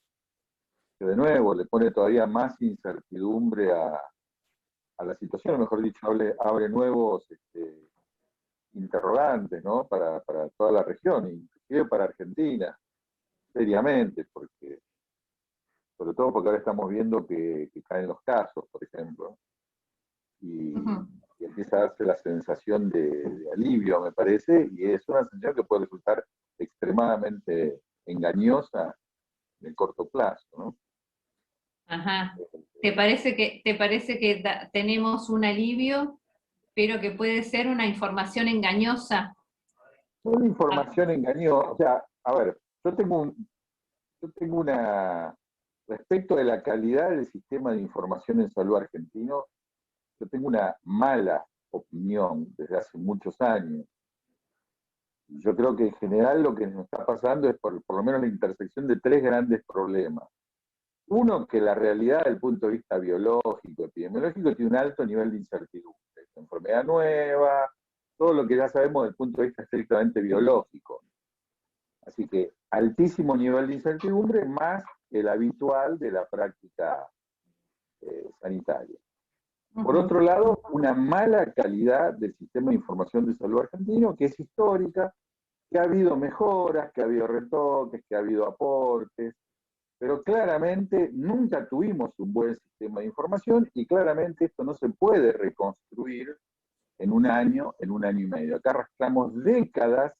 de nuevo le pone todavía más incertidumbre a la situación, o mejor dicho, abre nuevos interrogantes, ¿no? para toda la región, inclusive para Argentina, seriamente, sobre todo porque ahora estamos viendo que caen los casos, por ejemplo, y empieza a darse la sensación de alivio, me parece, y es una sensación que puede resultar extremadamente engañosa en el corto plazo, ¿no? Ajá. ¿Te parece que tenemos un alivio, pero que puede ser una información engañosa? Una información engañosa, o sea, a ver, yo tengo respecto de la calidad del sistema de información en salud argentino, yo tengo una mala opinión desde hace muchos años. yo creo que en general lo que nos está pasando es por lo menos la intersección de tres grandes problemas. Uno, que la realidad desde el punto de vista biológico, epidemiológico, tiene un alto nivel de incertidumbre. Es una enfermedad nueva, todo lo que ya sabemos desde el punto de vista estrictamente biológico. Así que altísimo nivel de incertidumbre más el habitual de la práctica sanitaria. Por otro lado, una mala calidad del sistema de información de salud argentino, que es histórica, que ha habido mejoras, que ha habido retoques, que ha habido aportes, pero claramente nunca tuvimos un buen sistema de información y claramente esto no se puede reconstruir en un año y medio. Acá arrastramos décadas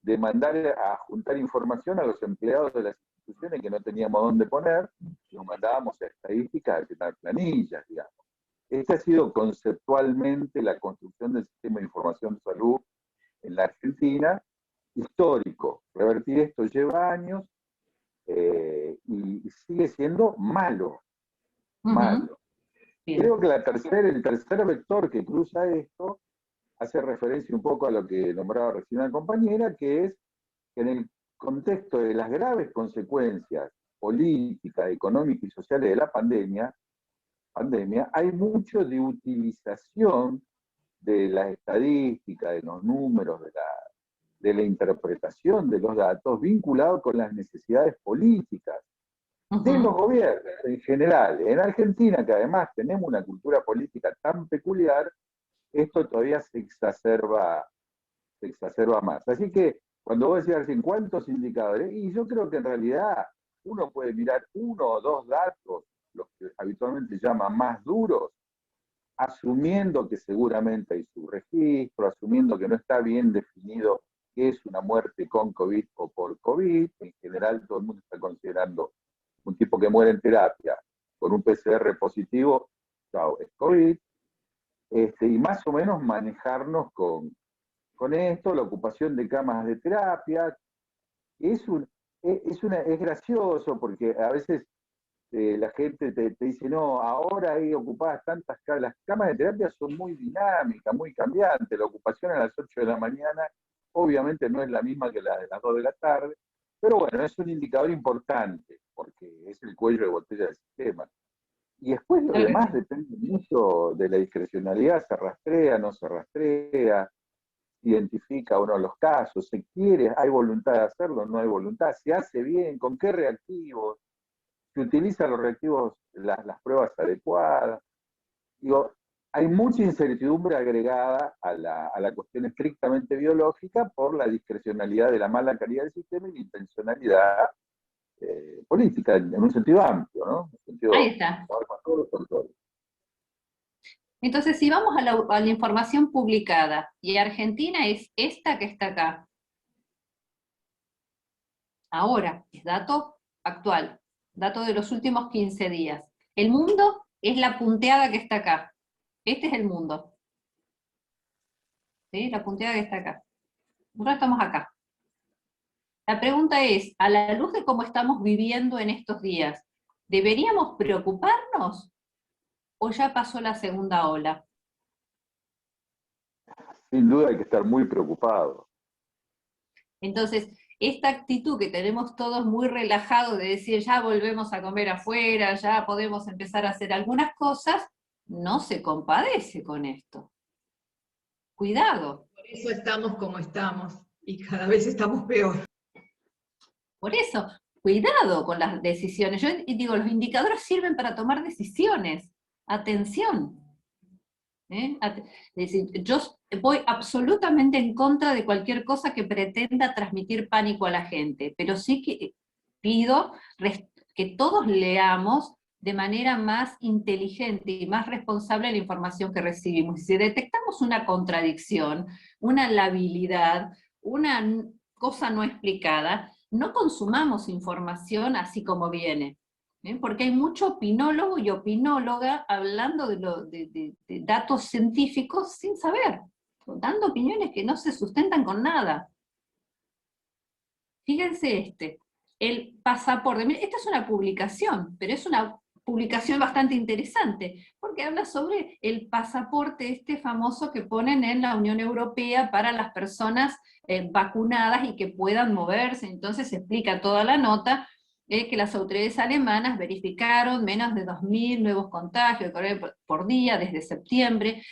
de mandar a juntar información a los empleados de las instituciones que no teníamos dónde poner, y nos mandábamos a estadísticas, a llenar planillas, digamos. Esta ha sido conceptualmente la construcción del sistema de información de salud en la Argentina, histórico. Revertir esto lleva años y sigue siendo malo. Malo. Creo que el tercer vector que cruza esto hace referencia un poco a lo que nombraba recién una compañera, que es que en el contexto de las graves consecuencias políticas, económicas y sociales de la pandemia, hay mucho de utilización de las estadísticas, de los números, de la interpretación de los datos vinculado con las necesidades políticas de los gobiernos en general. En Argentina, que además tenemos una cultura política tan peculiar, esto todavía se exacerba más. Así que cuando vos decías en cuántos indicadores, y yo creo que en realidad uno puede mirar uno o dos datos, los que habitualmente llaman más duros, asumiendo que seguramente hay subregistro, asumiendo que no está bien definido qué es una muerte con COVID o por COVID. En general todo el mundo está considerando un tipo que muere en terapia con un PCR positivo, chao, es COVID. Y más o menos manejarnos con esto, la ocupación de camas de terapia. Es gracioso porque a veces la gente te dice, no, ahora hay ocupadas tantas camas. Las camas de terapia son muy dinámicas, muy cambiantes. La ocupación a las 8 de la mañana obviamente no es la misma que la de las 2 de la tarde, pero bueno, es un indicador importante porque es el cuello de botella del sistema. Y después lo demás depende mucho de la discrecionalidad, se rastrea, no se rastrea, identifica uno los casos, se quiere, hay voluntad de hacerlo, no hay voluntad, se hace bien, con qué reactivos, se utilizan los reactivos, las pruebas adecuadas. Digo, hay mucha incertidumbre agregada a la cuestión estrictamente biológica por la discrecionalidad de la mala calidad del sistema y la intencionalidad política, en un sentido amplio, ¿no? En un sentido, ahí está. Entonces, si vamos a la información publicada, y Argentina es esta que está acá. Ahora, es dato actual, dato de los últimos 15 días. El mundo es la punteada que está acá. Este es el mundo. ¿Sí? La punteada que está acá. Nosotros estamos acá. La pregunta es, a la luz de cómo estamos viviendo en estos días, ¿deberíamos preocuparnos o ya pasó la segunda ola? Sin duda hay que estar muy preocupados. Entonces, esta actitud que tenemos todos muy relajados de decir ya volvemos a comer afuera, ya podemos empezar a hacer algunas cosas, no se compadece con esto. Cuidado. Por eso estamos como estamos y cada vez estamos peor. Por eso, cuidado con las decisiones. Yo digo, los indicadores sirven para tomar decisiones. Atención. Es decir, yo voy absolutamente en contra de cualquier cosa que pretenda transmitir pánico a la gente, pero sí que pido que todos leamos de manera más inteligente y más responsable la información que recibimos. Si detectamos una contradicción, una labilidad, una cosa no explicada, no consumamos información así como viene. Porque hay mucho opinólogo y opinóloga hablando de datos científicos sin saber, dando opiniones que no se sustentan con nada. Fíjense el pasaporte, esta es una publicación, pero es una publicación bastante interesante, porque habla sobre el pasaporte este famoso que ponen en la Unión Europea para las personas vacunadas y que puedan moverse. Entonces se explica toda la nota, que las autoridades alemanas verificaron menos de 2.000 nuevos contagios por día desde septiembre,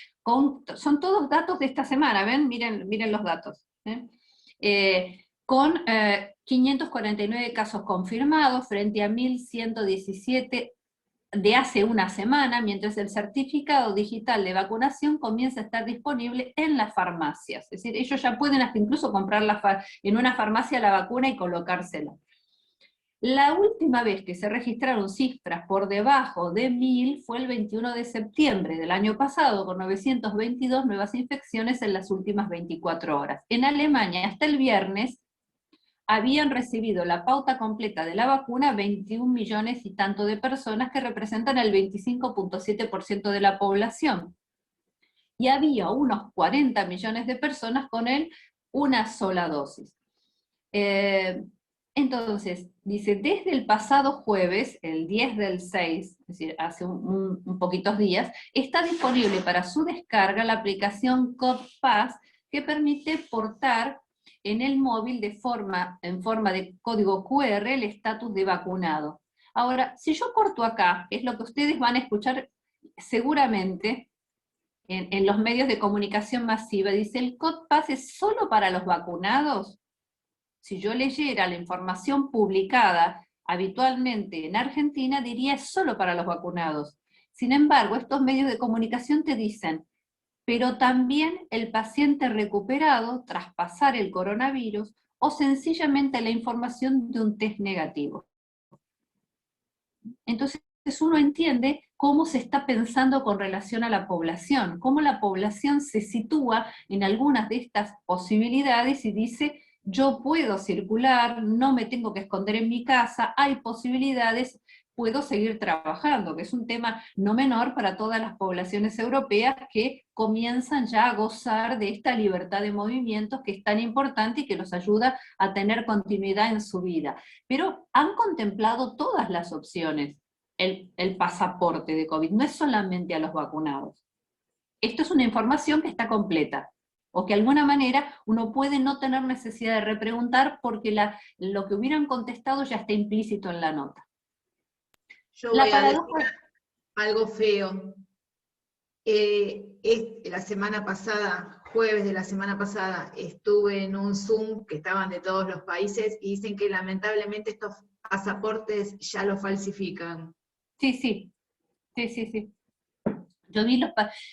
son todos datos de esta semana, ¿ven? Miren los datos. Con 549 casos confirmados frente a 1.117 de hace una semana, mientras el certificado digital de vacunación comienza a estar disponible en las farmacias. Es decir, ellos ya pueden hasta incluso comprar en una farmacia la vacuna y colocársela. La última vez que se registraron cifras por debajo de 1.000 fue el 21 de septiembre del año pasado, con 922 nuevas infecciones en las últimas 24 horas. En Alemania, hasta el viernes, habían recibido la pauta completa de la vacuna 21 millones y tanto de personas, que representan el 25.7% de la población. Y había unos 40 millones de personas con una sola dosis. Entonces, dice, desde el pasado jueves, el 10 del 6, es decir, hace un poquitos días, está disponible para su descarga la aplicación CodePass, que permite portar en el móvil en forma de código QR el estatus de vacunado. Ahora, si yo corto acá, es lo que ustedes van a escuchar seguramente en los medios de comunicación masiva, dice, ¿el CodePass es solo para los vacunados? Si yo leyera la información publicada habitualmente en Argentina, diría es solo para los vacunados. Sin embargo, estos medios de comunicación te dicen, pero también el paciente recuperado tras pasar el coronavirus, o sencillamente la información de un test negativo. Entonces uno entiende cómo se está pensando con relación a la población, cómo la población se sitúa en algunas de estas posibilidades y dice, yo puedo circular, no me tengo que esconder en mi casa, hay posibilidades, puedo seguir trabajando, que es un tema no menor para todas las poblaciones europeas que comienzan ya a gozar de esta libertad de movimientos que es tan importante y que los ayuda a tener continuidad en su vida. Pero han contemplado todas las opciones el pasaporte de COVID, no es solamente a los vacunados. Esto es una información que está completa, o que de alguna manera uno puede no tener necesidad de repreguntar porque lo que hubieran contestado ya está implícito en la nota. Yo voy a decir algo feo. La semana pasada, jueves de la semana pasada, estuve en un Zoom que estaban de todos los países y dicen que lamentablemente estos pasaportes ya los falsifican. Sí. Yo vi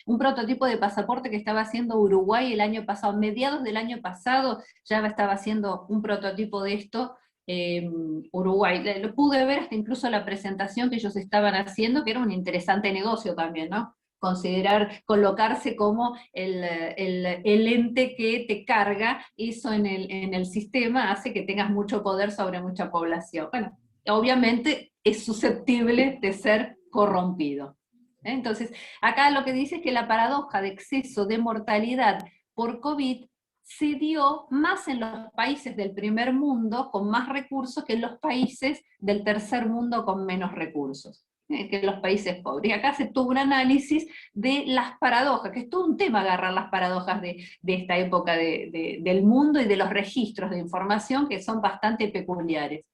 un prototipo de pasaporte que estaba haciendo Uruguay el año pasado, mediados del año pasado, ya estaba haciendo un prototipo de esto, Uruguay. Lo pude ver hasta incluso la presentación que ellos estaban haciendo, que era un interesante negocio también, ¿no? Colocarse como el ente que te carga, eso en el sistema hace que tengas mucho poder sobre mucha población. Bueno, obviamente es susceptible de ser corrompido. Entonces, acá lo que dice es que la paradoja de exceso de mortalidad por COVID se dio más en los países del primer mundo con más recursos que en los países del tercer mundo con menos recursos, que en los países pobres. Y acá se tuvo un análisis de las paradojas, que es todo un tema agarrar las paradojas de esta época del mundo y de los registros de información que son bastante peculiares.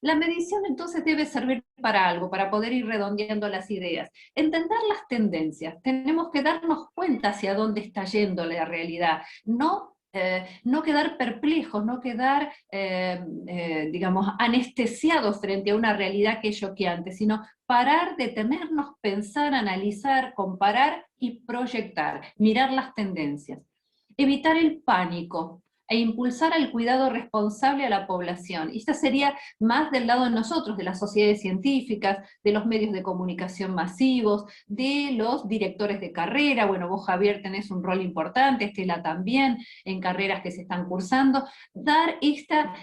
La medición entonces debe servir para algo, para poder ir redondeando las ideas. Entender las tendencias, tenemos que darnos cuenta hacia dónde está yendo la realidad, no quedar perplejos, no quedar, digamos, anestesiados frente a una realidad que es choqueante, sino parar, detenernos, pensar, analizar, comparar y proyectar, mirar las tendencias. Evitar el pánico e impulsar el cuidado responsable a la población. Y esta sería más del lado de nosotros, de las sociedades científicas, de los medios de comunicación masivos, de los directores de carrera. Bueno, vos, Javier, tenés un rol importante, Estela también, en carreras que se están cursando. Dar esta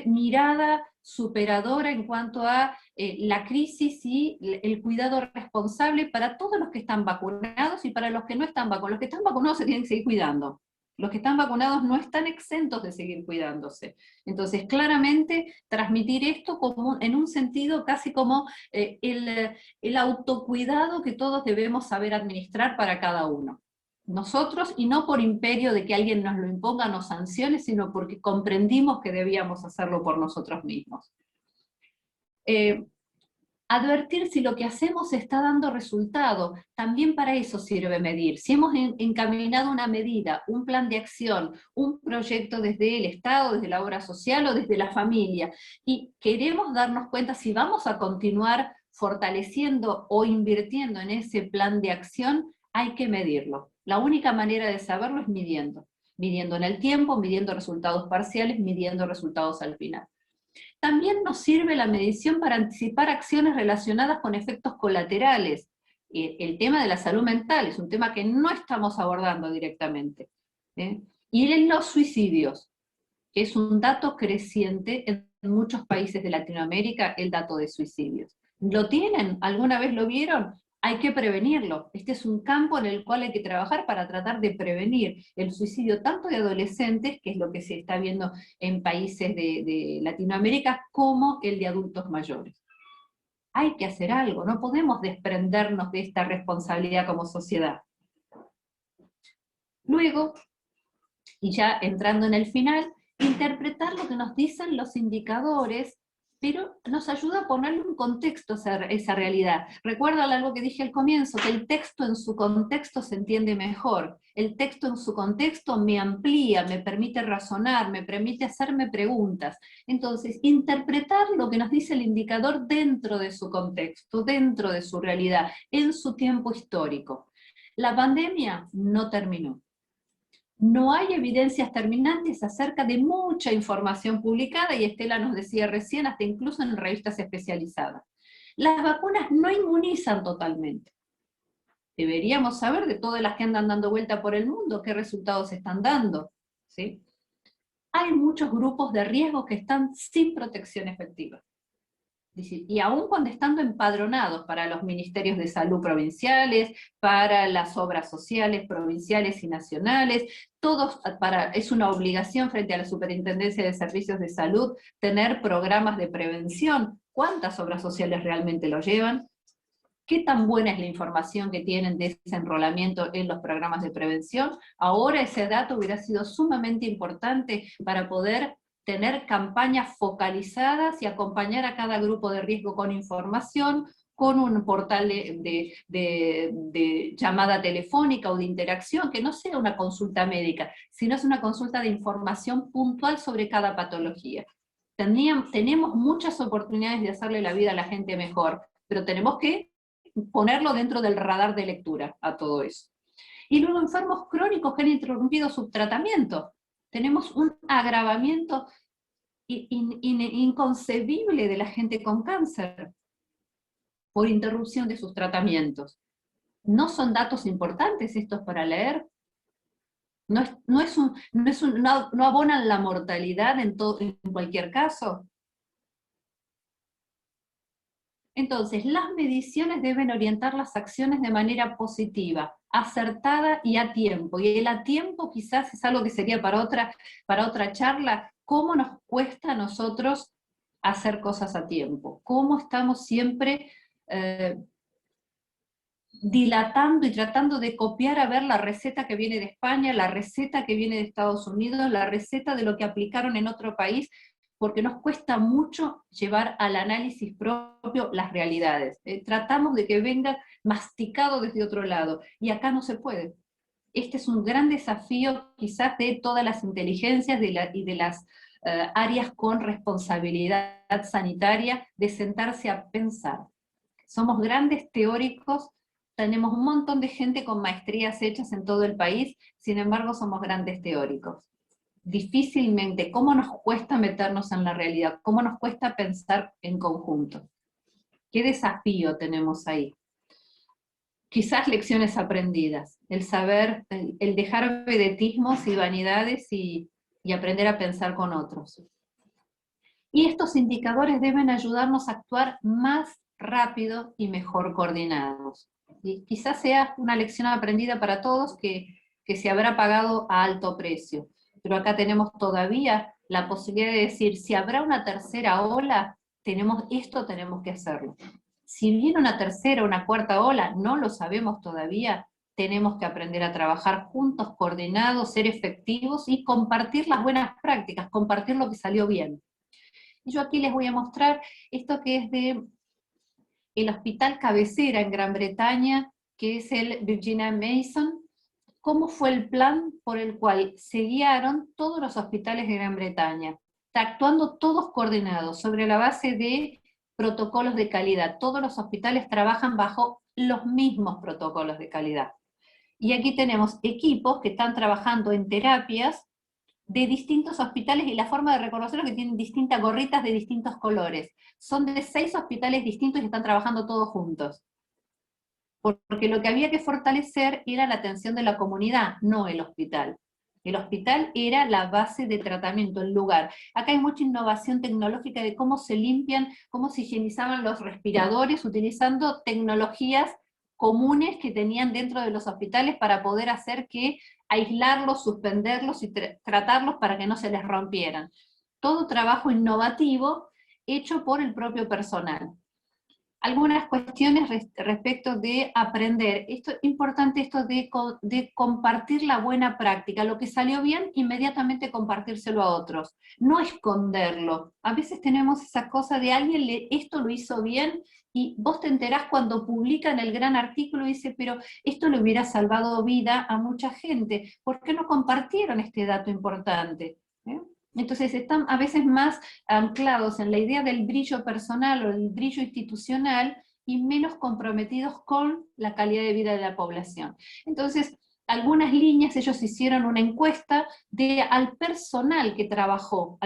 mirada superadora en cuanto a la crisis y el cuidado responsable para todos los que están vacunados y para los que no están vacunados. Los que están vacunados se tienen que seguir cuidando. Los que están vacunados no están exentos de seguir cuidándose. Entonces, claramente, transmitir esto como, en un sentido casi como el autocuidado que todos debemos saber administrar para cada uno. Nosotros, y no por imperio de que alguien nos lo imponga, nos sancione, sino porque comprendimos que debíamos hacerlo por nosotros mismos. Advertir si lo que hacemos está dando resultado, también para eso sirve medir. Si hemos encaminado una medida, un plan de acción, un proyecto desde el Estado, desde la obra social o desde la familia, y queremos darnos cuenta si vamos a continuar fortaleciendo o invirtiendo en ese plan de acción, hay que medirlo. La única manera de saberlo es midiendo. Midiendo en el tiempo, midiendo resultados parciales, midiendo resultados al final. También nos sirve la medición para anticipar acciones relacionadas con efectos colaterales. El tema de la salud mental es un tema que no estamos abordando directamente. Y en los suicidios, que es un dato creciente en muchos países de Latinoamérica, el dato de suicidios. ¿Lo tienen? ¿Alguna vez lo vieron? Hay que prevenirlo. Este es un campo en el cual hay que trabajar para tratar de prevenir el suicidio tanto de adolescentes, que es lo que se está viendo en países de Latinoamérica, como el de adultos mayores. Hay que hacer algo, no podemos desprendernos de esta responsabilidad como sociedad. Luego, y ya entrando en el final, interpretar lo que nos dicen los indicadores, pero nos ayuda a ponerle un contexto a esa realidad. Recuerda algo que dije al comienzo, que el texto en su contexto se entiende mejor. El texto en su contexto me amplía, me permite razonar, me permite hacerme preguntas. Entonces, interpretar lo que nos dice el indicador dentro de su contexto, dentro de su realidad, en su tiempo histórico. La pandemia no terminó. No hay evidencias terminantes acerca de mucha información publicada, y Estela nos decía recién, hasta incluso en revistas especializadas. Las vacunas no inmunizan totalmente. Deberíamos saber de todas las que andan dando vuelta por el mundo, qué resultados están dando, ¿sí? Hay muchos grupos de riesgo que están sin protección efectiva. Y aún cuando estando empadronados para los ministerios de salud provinciales, para las obras sociales provinciales y nacionales, es una obligación frente a la Superintendencia de Servicios de Salud tener programas de prevención. ¿Cuántas obras sociales realmente lo llevan? ¿Qué tan buena es la información que tienen de ese enrolamiento en los programas de prevención? Ahora ese dato hubiera sido sumamente importante para poder tener campañas focalizadas y acompañar a cada grupo de riesgo con información, con un portal de llamada telefónica o de interacción, que no sea una consulta médica, sino es una consulta de información puntual sobre cada patología. Tenemos muchas oportunidades de hacerle la vida a la gente mejor, pero tenemos que ponerlo dentro del radar de lectura a todo eso. Y luego enfermos crónicos que han interrumpido su tratamiento. Tenemos un agravamiento inconcebible de la gente con cáncer por interrupción de sus tratamientos. ¿No son datos importantes estos para leer? ¿No abonan la mortalidad en cualquier caso? Entonces, las mediciones deben orientar las acciones de manera positiva, acertada y a tiempo. Y el a tiempo quizás es algo que sería para otra charla. ¿Cómo nos cuesta a nosotros hacer cosas a tiempo? ¿Cómo estamos siempre dilatando y tratando de copiar a ver la receta que viene de España, la receta que viene de Estados Unidos, la receta de lo que aplicaron en otro país, porque nos cuesta mucho llevar al análisis propio las realidades. Tratamos de que venga masticado desde otro lado, y acá no se puede. Este es un gran desafío quizás de todas las inteligencias y de las áreas con responsabilidad sanitaria, de sentarse a pensar. Somos grandes teóricos, tenemos un montón de gente con maestrías hechas en todo el país, sin embargo somos grandes teóricos. Difícilmente, ¿cómo nos cuesta meternos en la realidad? ¿Cómo nos cuesta pensar en conjunto? ¿Qué desafío tenemos ahí? Quizás lecciones aprendidas, el saber, el dejar vedetismos y vanidades y aprender a pensar con otros. Y estos indicadores deben ayudarnos a actuar más rápido y mejor coordinados. Y quizás sea una lección aprendida para todos, que que se habrá pagado a alto precio. Pero acá tenemos todavía la posibilidad de decir, si habrá una tercera ola, tenemos que hacerlo. Si viene una tercera o una cuarta ola, no lo sabemos todavía, tenemos que aprender a trabajar juntos, coordinados, ser efectivos y compartir las buenas prácticas, compartir lo que salió bien. Y yo aquí les voy a mostrar esto que es de el hospital cabecera en Gran Bretaña, que es el Virginia Mason, cómo fue el plan por el cual se guiaron todos los hospitales de Gran Bretaña, actuando todos coordinados sobre la base de protocolos de calidad. Todos los hospitales trabajan bajo los mismos protocolos de calidad. Y aquí tenemos equipos que están trabajando en terapias de distintos hospitales, y la forma de reconocerlo es que tienen distintas gorritas de distintos colores. Son de 6 hospitales distintos y están trabajando todos juntos. Porque lo que había que fortalecer era la atención de la comunidad, no el hospital. El hospital era la base de tratamiento, el lugar. Acá hay mucha innovación tecnológica de cómo se limpian, cómo se higienizaban los respiradores, utilizando tecnologías comunes que tenían dentro de los hospitales para poder hacer que aislarlos, suspenderlos y tratarlos para que no se les rompieran. Todo trabajo innovativo hecho por el propio personal. Algunas cuestiones respecto de aprender. Esto es importante, esto de compartir la buena práctica. Lo que salió bien, inmediatamente compartírselo a otros. No esconderlo. A veces tenemos esa cosa de alguien, esto lo hizo bien, y vos te enterás cuando publican el gran artículo y dice, pero esto le hubiera salvado vida a mucha gente. ¿Por qué no compartieron este dato importante? Entonces están a veces más anclados en la idea del brillo personal o el brillo institucional y menos comprometidos con la calidad de vida de la población. Entonces, algunas líneas, ellos hicieron una encuesta al personal que trabajó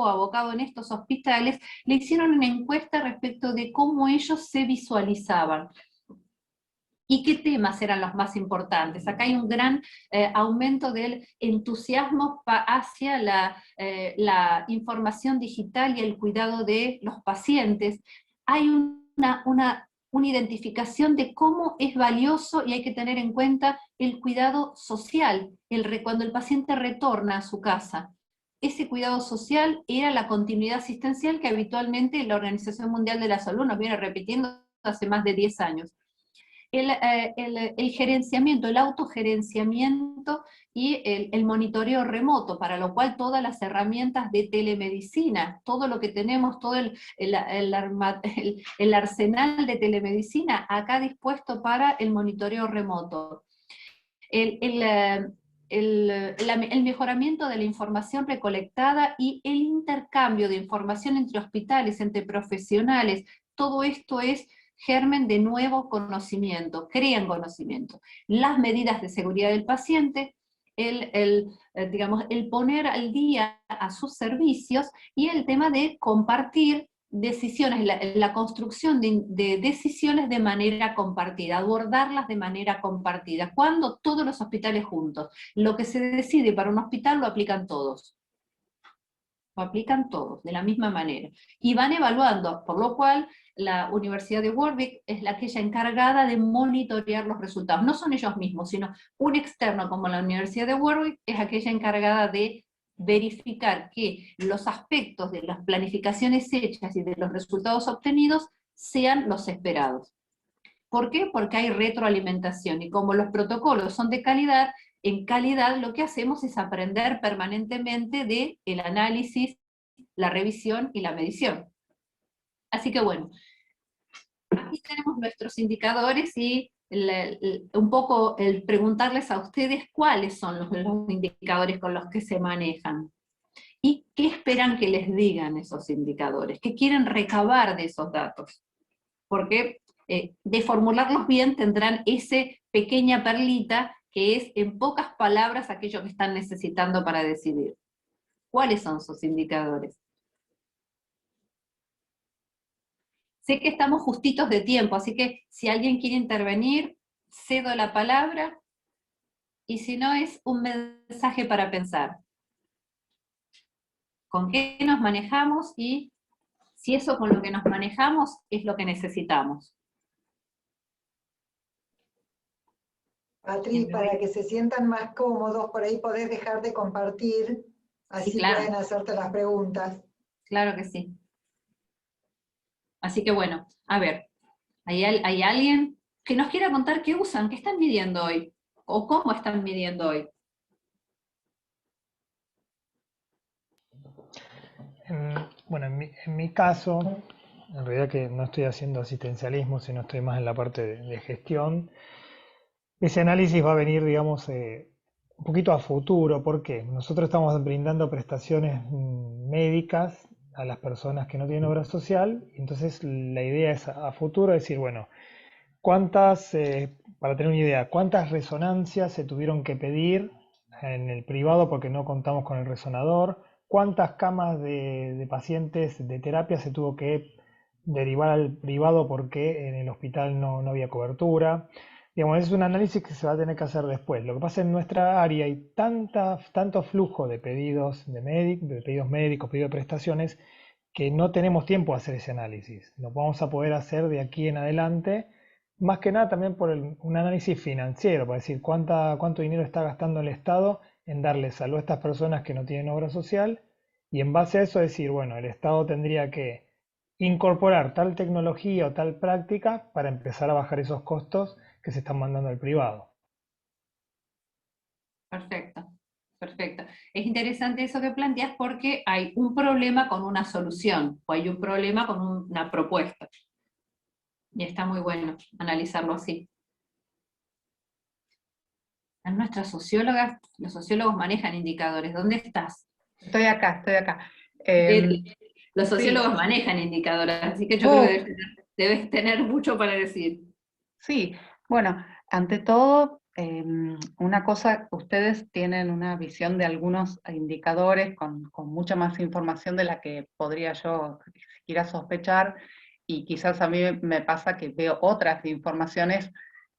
abocado en estos hospitales, le hicieron una encuesta respecto de cómo ellos se visualizaban. ¿Y qué temas eran los más importantes? Acá hay un gran aumento del entusiasmo hacia la información digital y el cuidado de los pacientes. Hay una identificación de cómo es valioso y hay que tener en cuenta el cuidado social, cuando el paciente retorna a su casa. Ese cuidado social era la continuidad asistencial que habitualmente la Organización Mundial de la Salud nos viene repitiendo hace más de 10 años. El gerenciamiento, el autogerenciamiento y el monitoreo remoto, para lo cual todas las herramientas de telemedicina, todo lo que tenemos, todo el arsenal de telemedicina acá dispuesto para el monitoreo remoto. El mejoramiento de la información recolectada y el intercambio de información entre hospitales, entre profesionales, todo esto es germen de nuevo conocimiento, crean conocimiento. Las medidas de seguridad del paciente, el poner al día a sus servicios, y el tema de compartir decisiones, la construcción de decisiones de manera compartida, abordarlas de manera compartida, cuando todos los hospitales juntos. Lo que se decide para un hospital lo aplican todos. Lo aplican todos, de la misma manera. Y van evaluando, por lo cual la Universidad de Warwick es aquella encargada de monitorear los resultados. No son ellos mismos, sino un externo como la Universidad de Warwick es aquella encargada de verificar que los aspectos de las planificaciones hechas y de los resultados obtenidos sean los esperados. ¿Por qué? Porque hay retroalimentación, y como los protocolos son de calidad, en calidad lo que hacemos es aprender permanentemente del análisis, la revisión y la medición. Así que bueno, aquí tenemos nuestros indicadores y un poco el preguntarles a ustedes cuáles son los indicadores con los que se manejan. ¿Y qué esperan que les digan esos indicadores? ¿Qué quieren recabar de esos datos? Porque de formularlos bien tendrán esa pequeña perlita que es, en pocas palabras, aquello que están necesitando para decidir. ¿Cuáles son sus indicadores? Sé que estamos justitos de tiempo, así que si alguien quiere intervenir, cedo la palabra, y si no, es un mensaje para pensar. ¿Con qué nos manejamos? Y si eso con lo que nos manejamos es lo que necesitamos. Patri, para que se sientan más cómodos, por ahí podés dejar de compartir, así Sí, claro. pueden hacerte las preguntas. Claro que sí. Así que bueno, a ver, ¿hay alguien que nos quiera contar qué usan, qué están midiendo hoy? ¿O cómo están midiendo hoy? Bueno, en mi caso, en realidad que no estoy haciendo asistencialismo, sino estoy más en la parte de gestión, ese análisis va a venir, digamos, un poquito a futuro. ¿Por qué? Nosotros estamos brindando prestaciones médicas a las personas que no tienen obra social, y entonces la idea es a futuro decir, bueno, para tener una idea, ¿cuántas resonancias se tuvieron que pedir en el privado porque no contamos con el resonador? ¿Cuántas camas de pacientes de terapia se tuvo que derivar al privado porque en el hospital no había cobertura? Digamos, es un análisis que se va a tener que hacer después. Lo que pasa en nuestra área hay tanto flujo de pedidos de pedidos médicos, pedidos de prestaciones, que no tenemos tiempo a hacer ese análisis. Lo vamos a poder hacer de aquí en adelante, más que nada también por un análisis financiero, para decir cuánto dinero está gastando el Estado en darle salud a estas personas que no tienen obra social, y en base a eso decir, bueno, el Estado tendría que incorporar tal tecnología o tal práctica para empezar a bajar esos costos que se están mandando al privado. Perfecto, perfecto. Es interesante eso que planteas porque hay un problema con una solución, o hay un problema con una propuesta. Y está muy bueno analizarlo así. A nuestras sociólogas, los sociólogos manejan indicadores. ¿Dónde estás? Estoy acá, estoy acá. Los sociólogos Sí. manejan indicadores, así que yo creo que debes tener mucho para decir. Sí, bueno, ante todo, una cosa, ustedes tienen una visión de algunos indicadores con mucha más información de la que podría yo siquiera sospechar, y quizás a mí me pasa que veo otras informaciones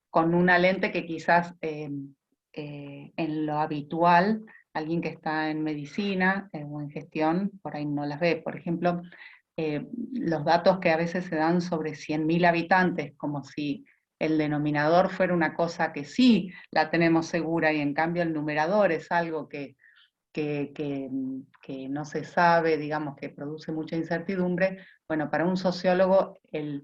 con una lente que quizás en lo habitual, alguien que está en medicina o en gestión, por ahí no las ve. Por ejemplo, los datos que a veces se dan sobre 100.000 habitantes, como si el denominador fuera una cosa que sí la tenemos segura, y en cambio el numerador es algo que no se sabe, digamos, que produce mucha incertidumbre. Bueno, para un sociólogo el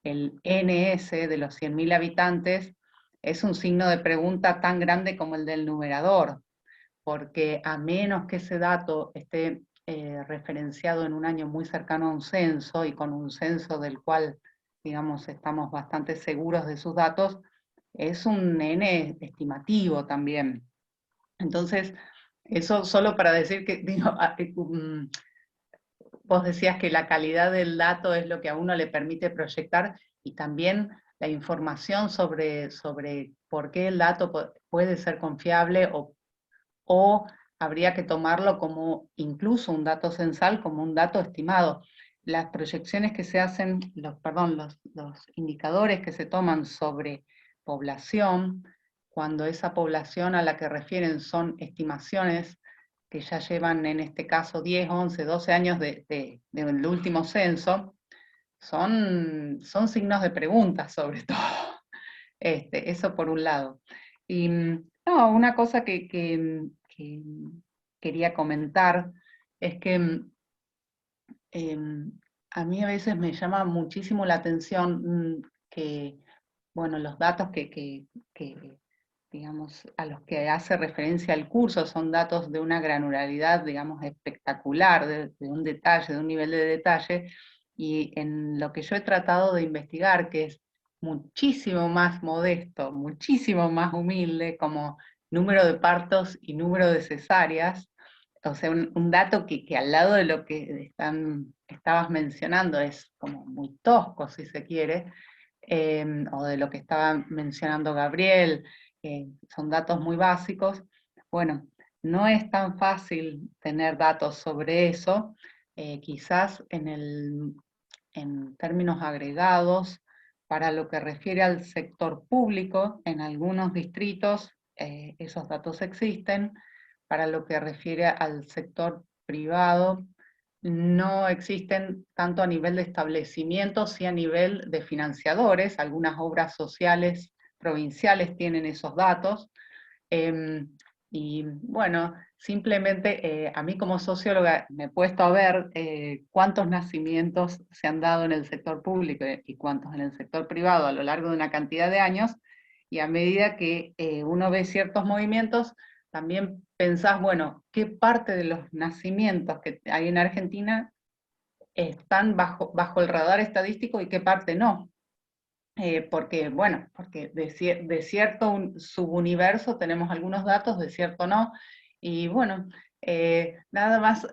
NS de los 100.000 habitantes es un signo de pregunta tan grande como el del numerador, porque a menos que ese dato esté referenciado en un año muy cercano a un censo, y con un censo del cual, digamos, estamos bastante seguros de sus datos, es un N estimativo también. Entonces, eso solo para decir que, digo, vos decías que la calidad del dato es lo que a uno le permite proyectar, y también la información sobre por qué el dato puede ser confiable, o habría que tomarlo como incluso un dato censal, como un dato estimado. Las proyecciones que se hacen, los indicadores que se toman sobre población, cuando esa población a la que refieren son estimaciones que ya llevan en este caso 10, 11, 12 años del último censo, son signos de pregunta sobre todo. Eso por un lado. Y no, una cosa que quería comentar es que a mí a veces me llama muchísimo la atención que, bueno, los datos que digamos, a los que hace referencia el curso son datos de una granularidad, digamos, espectacular, de un detalle, de un nivel de detalle, y en lo que yo he tratado de investigar, que es muchísimo más modesto, muchísimo más humilde, como número de partos y número de cesáreas, o sea, un dato que al lado de lo que estabas mencionando es como muy tosco, si se quiere, o de lo que estaba mencionando Gabriel, son datos muy básicos. Bueno, no es tan fácil tener datos sobre eso, quizás en términos agregados, para lo que refiere al sector público, en algunos distritos esos datos existen. Para lo que refiere al sector privado, no existen tanto a nivel de establecimientos, sí a nivel de financiadores. Algunas obras sociales provinciales tienen esos datos. Y bueno, simplemente a mí como socióloga me he puesto a ver cuántos nacimientos se han dado en el sector público y cuántos en el sector privado a lo largo de una cantidad de años, y a medida que uno ve ciertos movimientos, también pensás, bueno, ¿qué parte de los nacimientos que hay en Argentina están bajo el radar estadístico y qué parte no? Porque de cierto subuniverso tenemos algunos datos, de cierto no, y bueno, nada más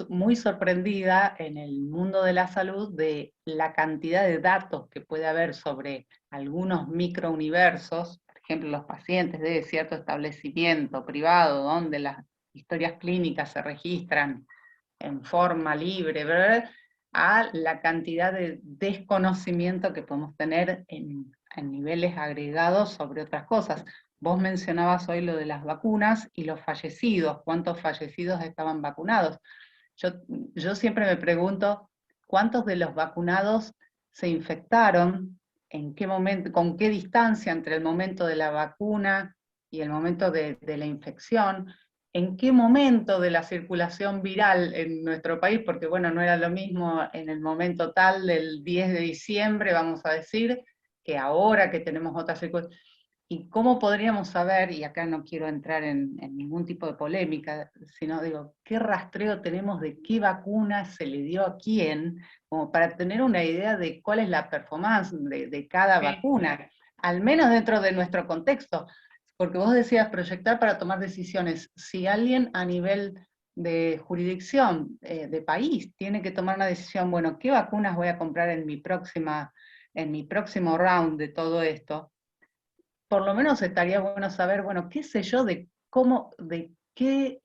muy sorprendida en el mundo de la salud de la cantidad de datos que puede haber sobre algunos microuniversos, por ejemplo, los pacientes de cierto establecimiento privado, donde las historias clínicas se registran en forma libre, ¿verdad?, a la cantidad de desconocimiento que podemos tener en niveles agregados sobre otras cosas. Vos mencionabas hoy lo de las vacunas y los fallecidos, ¿cuántos fallecidos estaban vacunados? Yo siempre me pregunto, ¿cuántos de los vacunados se infectaron? ¿En qué momento, con qué distancia entre el momento de la vacuna y el momento de la infección? ¿En qué momento de la circulación viral en nuestro país? Porque bueno, no era lo mismo en el momento tal del 10 de diciembre, vamos a decir, que ahora que tenemos otra circulación. ¿Y cómo podríamos saber, y acá no quiero entrar en ningún tipo de polémica, sino digo, qué rastreo tenemos de qué vacuna se le dio a quién, como para tener una idea de cuál es la performance de cada vacuna, al menos dentro de nuestro contexto? Porque vos decías proyectar para tomar decisiones. Si alguien a nivel de jurisdicción, de país, tiene que tomar una decisión, bueno, ¿qué vacunas voy a comprar en mi próximo round de todo esto? Por lo menos estaría bueno saber, bueno, qué sé yo, de qué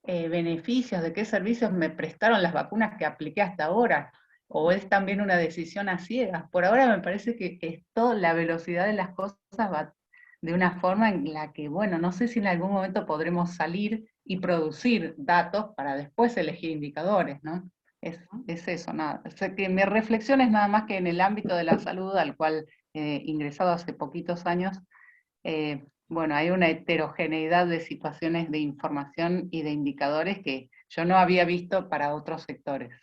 beneficios, de qué servicios me prestaron las vacunas que apliqué hasta ahora, o es también una decisión a ciegas. Por ahora me parece que esto, la velocidad de las cosas va de una forma en la que, bueno, no sé si en algún momento podremos salir y producir datos para después elegir indicadores, ¿no? Es eso, nada. O sea, que mi reflexión es nada más que en el ámbito de la salud, al cual he ingresado hace poquitos años, bueno, hay una heterogeneidad de situaciones de información y de indicadores que yo no había visto para otros sectores.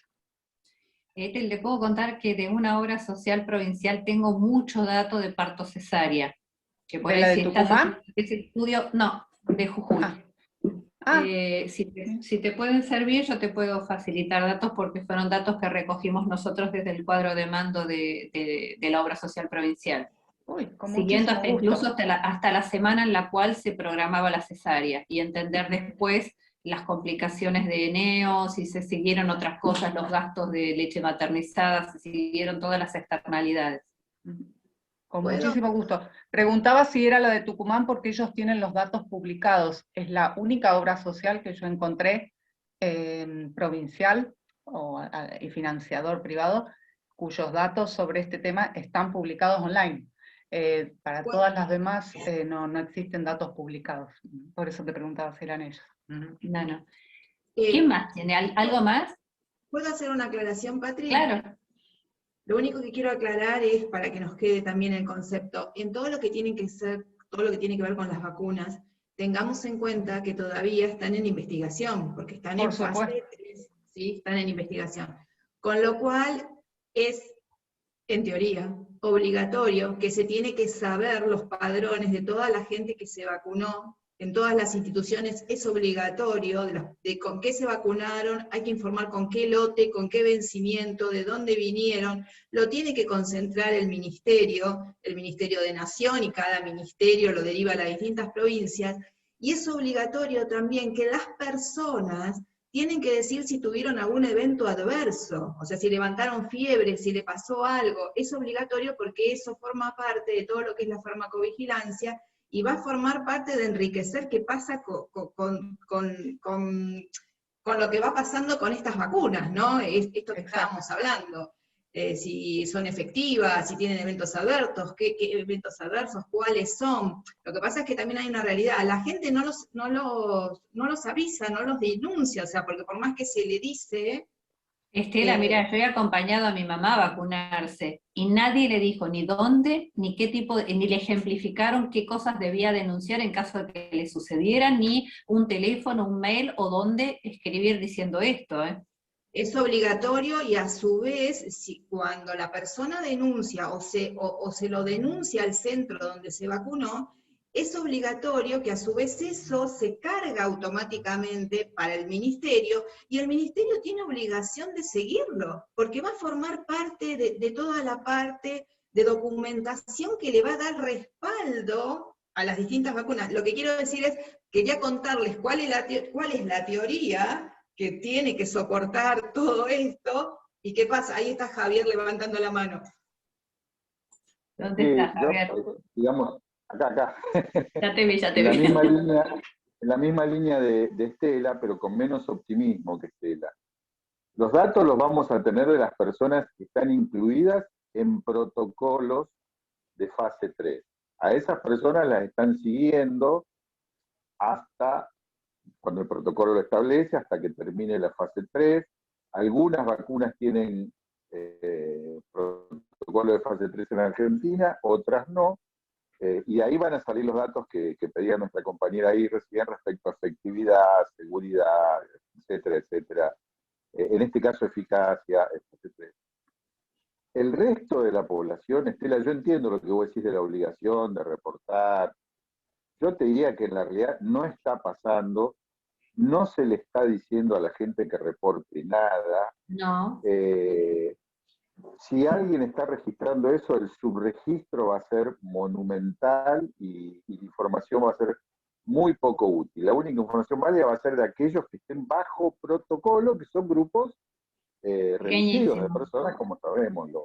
Le puedo contar que de una obra social provincial tengo mucho dato de parto cesárea. Que por ¿De la ahí, de si Tucumán? estás en ese estudio, no, de Jujuy. Si te pueden servir, yo te puedo facilitar datos porque fueron datos que recogimos nosotros desde el cuadro de mando de la obra social provincial. Uy, con siguiendo muchísimo gusto. incluso hasta la semana en la cual se programaba la cesárea, y entender después las complicaciones de neo, si se siguieron otras cosas, los gastos de leche maternizada, se siguieron todas las externalidades. Con muchísimo gusto. Preguntaba si era la de Tucumán porque ellos tienen los datos publicados. Es la única obra social que yo encontré provincial y financiador privado cuyos datos sobre este tema están publicados online. Para todas las demás no existen datos publicados. Por eso te preguntaba si eran ellos. No. ¿Quién más tiene? ¿Algo más? ¿Puedo hacer una aclaración, Patri? Claro. Lo único que quiero aclarar es, para que nos quede también el concepto, en todo lo que tiene que ver con las vacunas, tengamos en cuenta que todavía están en investigación, porque están en fase 3, ¿sí? Están en investigación. Con lo cual es, en teoría, obligatorio que se tiene que saber los padrones de toda la gente que se vacunó. En todas las instituciones es obligatorio de con qué se vacunaron, hay que informar con qué lote, con qué vencimiento, de dónde vinieron, lo tiene que concentrar el Ministerio de Nación, y cada ministerio lo deriva a las distintas provincias, y es obligatorio también que las personas tienen que decir si tuvieron algún evento adverso, o sea, si levantaron fiebre, si le pasó algo, es obligatorio porque eso forma parte de todo lo que es la farmacovigilancia, y va a formar parte de enriquecer qué pasa con lo que va pasando con estas vacunas, ¿no? Esto que estábamos hablando. Si son efectivas, si tienen eventos adversos, qué eventos adversos, cuáles son. Lo que pasa es que también hay una realidad, la gente no los avisa, no los denuncia, o sea, porque por más que se le dice, Estela, mira, yo he acompañado a mi mamá a vacunarse y nadie le dijo ni dónde, ni qué tipo, ni le ejemplificaron qué cosas debía denunciar en caso de que le sucedieran, ni un teléfono, un mail o dónde escribir diciendo esto, ¿eh? Es obligatorio y a su vez, cuando la persona denuncia o se lo denuncia al centro donde se vacunó, es obligatorio que a su vez eso se carga automáticamente para el ministerio, y el ministerio tiene obligación de seguirlo, porque va a formar parte de toda la parte de documentación que le va a dar respaldo a las distintas vacunas. Lo que quiero decir es, quería contarles cuál es la teoría que tiene que soportar todo esto, y qué pasa. Ahí está Javier levantando la mano. ¿Dónde está Javier? Digamos, acá. Ya te vi. En la misma línea de Estela, pero con menos optimismo que Estela. Los datos los vamos a tener de las personas que están incluidas en protocolos de fase 3. A esas personas las están siguiendo hasta cuando el protocolo lo establece, hasta que termine la fase 3. Algunas vacunas tienen protocolo de fase 3 en Argentina, otras no. Y ahí van a salir los datos que pedía nuestra compañera ahí recién respecto a efectividad, seguridad, etcétera, etcétera. En este caso, eficacia, etcétera. El resto de la población, Estela, yo entiendo lo que vos decís de la obligación de reportar. Yo te diría que en la realidad no está pasando, no se le está diciendo a la gente que reporte nada. No. Si alguien está registrando eso, el subregistro va a ser monumental y la información va a ser muy poco útil. La única información válida va a ser de aquellos que estén bajo protocolo, que son grupos reducidos de personas, como sabemos, los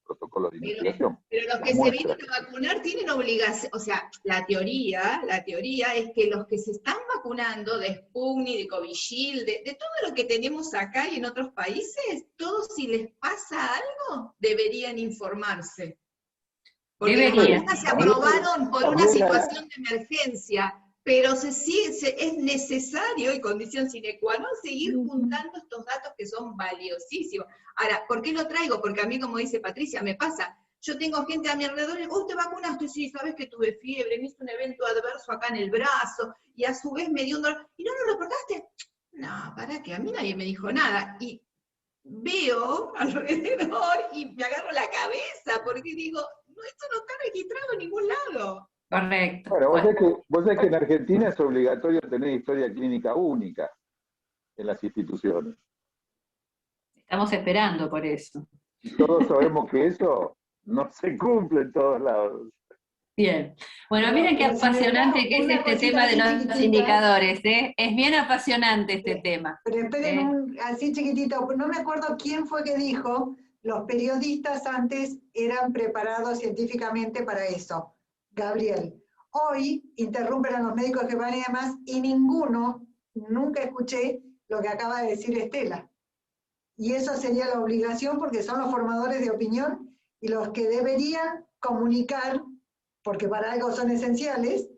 protocolos de investigación. Pero los que se vienen a vacunar tienen obligación, o sea, la teoría es que los que se están vacunando de Sputnik, de Covishield, de todo lo que tenemos acá y en otros países, todos, si les pasa algo, deberían informarse. Porque las vacunas se aprobaron por una situación de emergencia, pero es necesario, y condición sine qua non, seguir juntando estos datos que son valiosísimos. Ahora, ¿por qué lo traigo? Porque a mí, como dice Patricia, me pasa. Yo tengo gente a mi alrededor, y digo, ¿te vacunaste? Sí, sabes que tuve fiebre, me hice un evento adverso acá en el brazo, y a su vez me dio un dolor. ¿Y no lo reportaste? No, para que a mí nadie me dijo nada. Y veo alrededor y me agarro la cabeza, porque digo, no, esto no está registrado en ningún lado. Correcto. Bueno, vos sabés que en Argentina es obligatorio tener historia clínica única en las instituciones. Estamos esperando por eso. Y todos sabemos que eso no se cumple en todos lados. Bien. Bueno, miren qué apasionante que es este tema de los indicadores, ¿eh? Es bien apasionante este tema. Pero esperen, así chiquitito, no me acuerdo quién fue que dijo, los periodistas antes eran preparados científicamente para eso. Gabriel. Hoy interrumpen a los médicos que van y demás, y nunca escuché lo que acaba de decir Estela. Y eso sería la obligación, porque son los formadores de opinión y los que deberían comunicar, porque para algo son esenciales,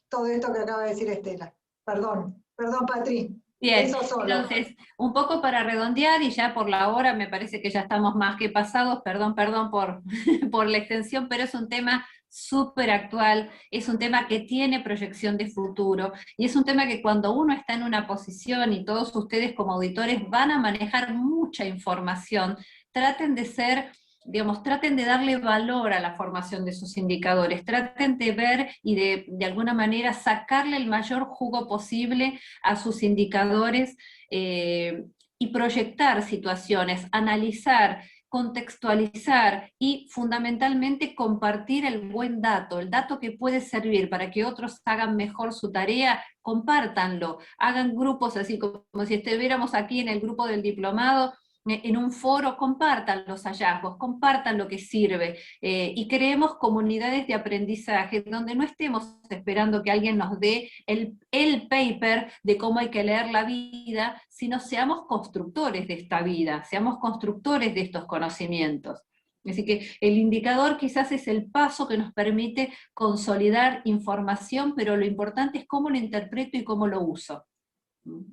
todo esto que acaba de decir Estela. Perdón, Patri. Bien, eso solo. Entonces, un poco para redondear, y ya por la hora me parece que ya estamos más que pasados, perdón por la extensión, pero es un tema súper actual, es un tema que tiene proyección de futuro, y es un tema que cuando uno está en una posición, y todos ustedes como auditores van a manejar mucha información, traten de darle valor a la formación de sus indicadores, traten de ver y de alguna manera sacarle el mayor jugo posible a sus indicadores y proyectar situaciones, analizar, contextualizar y fundamentalmente compartir el buen dato, el dato que puede servir para que otros hagan mejor su tarea, compártanlo, hagan grupos así como si estuviéramos aquí en el grupo del diplomado, en un foro, compartan los hallazgos, compartan lo que sirve, y creemos comunidades de aprendizaje donde no estemos esperando que alguien nos dé el paper de cómo hay que leer la vida, sino seamos constructores de esta vida, seamos constructores de estos conocimientos. Así que el indicador quizás es el paso que nos permite consolidar información, pero lo importante es cómo lo interpreto y cómo lo uso.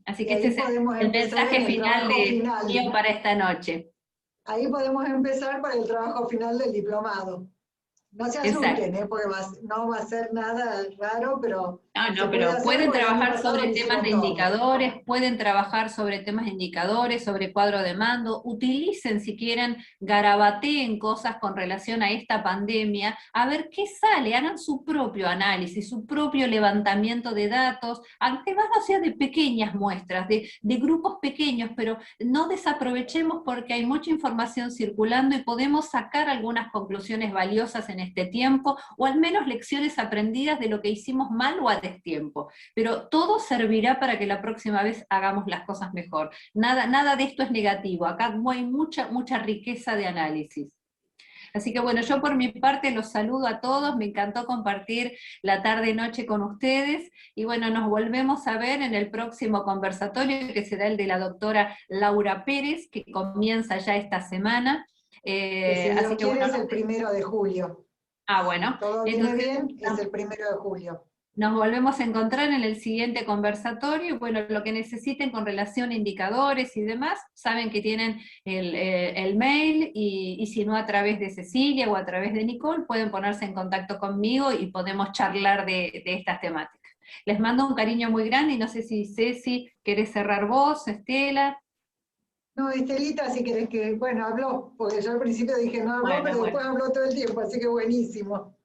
Así Y que ahí este es podemos el empezar mensaje en el final trabajo final. mío para esta noche. Ahí podemos empezar para el trabajo final del diplomado. No se Exacto. asusten, porque no va a ser nada raro, pero No, pero pueden trabajar sobre temas de indicadores, pueden trabajar sobre temas de indicadores, sobre cuadro de mando, utilicen si quieren, garabateen cosas con relación a esta pandemia, a ver qué sale, hagan su propio análisis, su propio levantamiento de datos, aunque más no sea de pequeñas muestras, de grupos pequeños, pero no desaprovechemos porque hay mucha información circulando y podemos sacar algunas conclusiones valiosas en este tiempo, o al menos lecciones aprendidas de lo que hicimos mal o a destiempo, pero todo servirá para que la próxima vez hagamos las cosas mejor. Nada de esto es negativo, acá hay mucha riqueza de análisis. Así que bueno, yo por mi parte los saludo a todos, me encantó compartir la tarde-noche con ustedes, y bueno, nos volvemos a ver en el próximo conversatorio, que será el de la doctora Laura Pérez, que comienza ya esta semana. Si Así que bueno, es el 1 de julio. bueno. Todo viene bien, es el 1 de julio. Nos volvemos a encontrar en el siguiente conversatorio, y bueno, lo que necesiten con relación a indicadores y demás, saben que tienen el mail, y si no a través de Cecilia o a través de Nicole, pueden ponerse en contacto conmigo y podemos charlar de estas temáticas. Les mando un cariño muy grande, y no sé si Ceci, ¿querés cerrar vos, Estela? No, Estelita, si querés que, bueno, habló, porque yo al principio dije no habló, pero después habló todo el tiempo, así que buenísimo.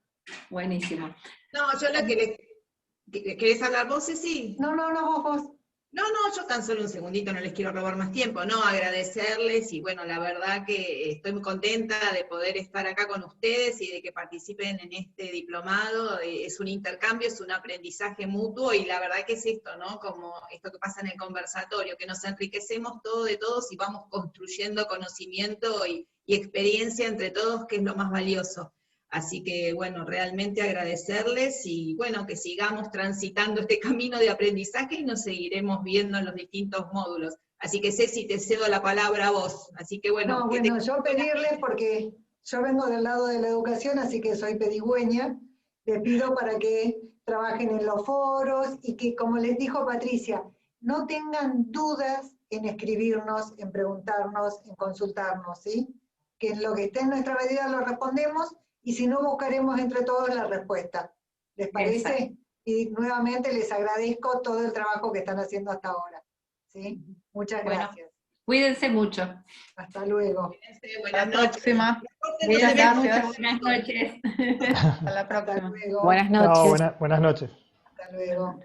Buenísimo. No, yo la que le... ¿Querés hablar vos, Ceci? No, vos. No, yo tan solo un segundito, no les quiero robar más tiempo, no, agradecerles, y bueno, la verdad que estoy muy contenta de poder estar acá con ustedes y de que participen en este diplomado. Es un intercambio, es un aprendizaje mutuo, y la verdad que es esto, ¿no? Como esto que pasa en el conversatorio, que nos enriquecemos todos de todos y vamos construyendo conocimiento y experiencia entre todos, que es lo más valioso. Así que, bueno, realmente agradecerles, y bueno, que sigamos transitando este camino de aprendizaje y nos seguiremos viendo en los distintos módulos. Así que, Ceci, te cedo la palabra a vos. Así que, bueno. No, bueno, yo pedirles, porque yo vengo del lado de la educación, así que soy pedigüeña, les pido para que trabajen en los foros y que, como les dijo Patricia, no tengan dudas en escribirnos, en preguntarnos, en consultarnos, ¿sí? Que en lo que esté en nuestra medida lo respondemos, y si no, buscaremos entre todos la respuesta. ¿Les parece? Exacto. Y nuevamente les agradezco todo el trabajo que están haciendo hasta ahora. ¿Sí? Muchas gracias. Cuídense mucho. Hasta luego. Buenas noches. Buenas noches. Hasta la próxima. Hasta luego. Buenas noches. Buenas noches. Hasta luego.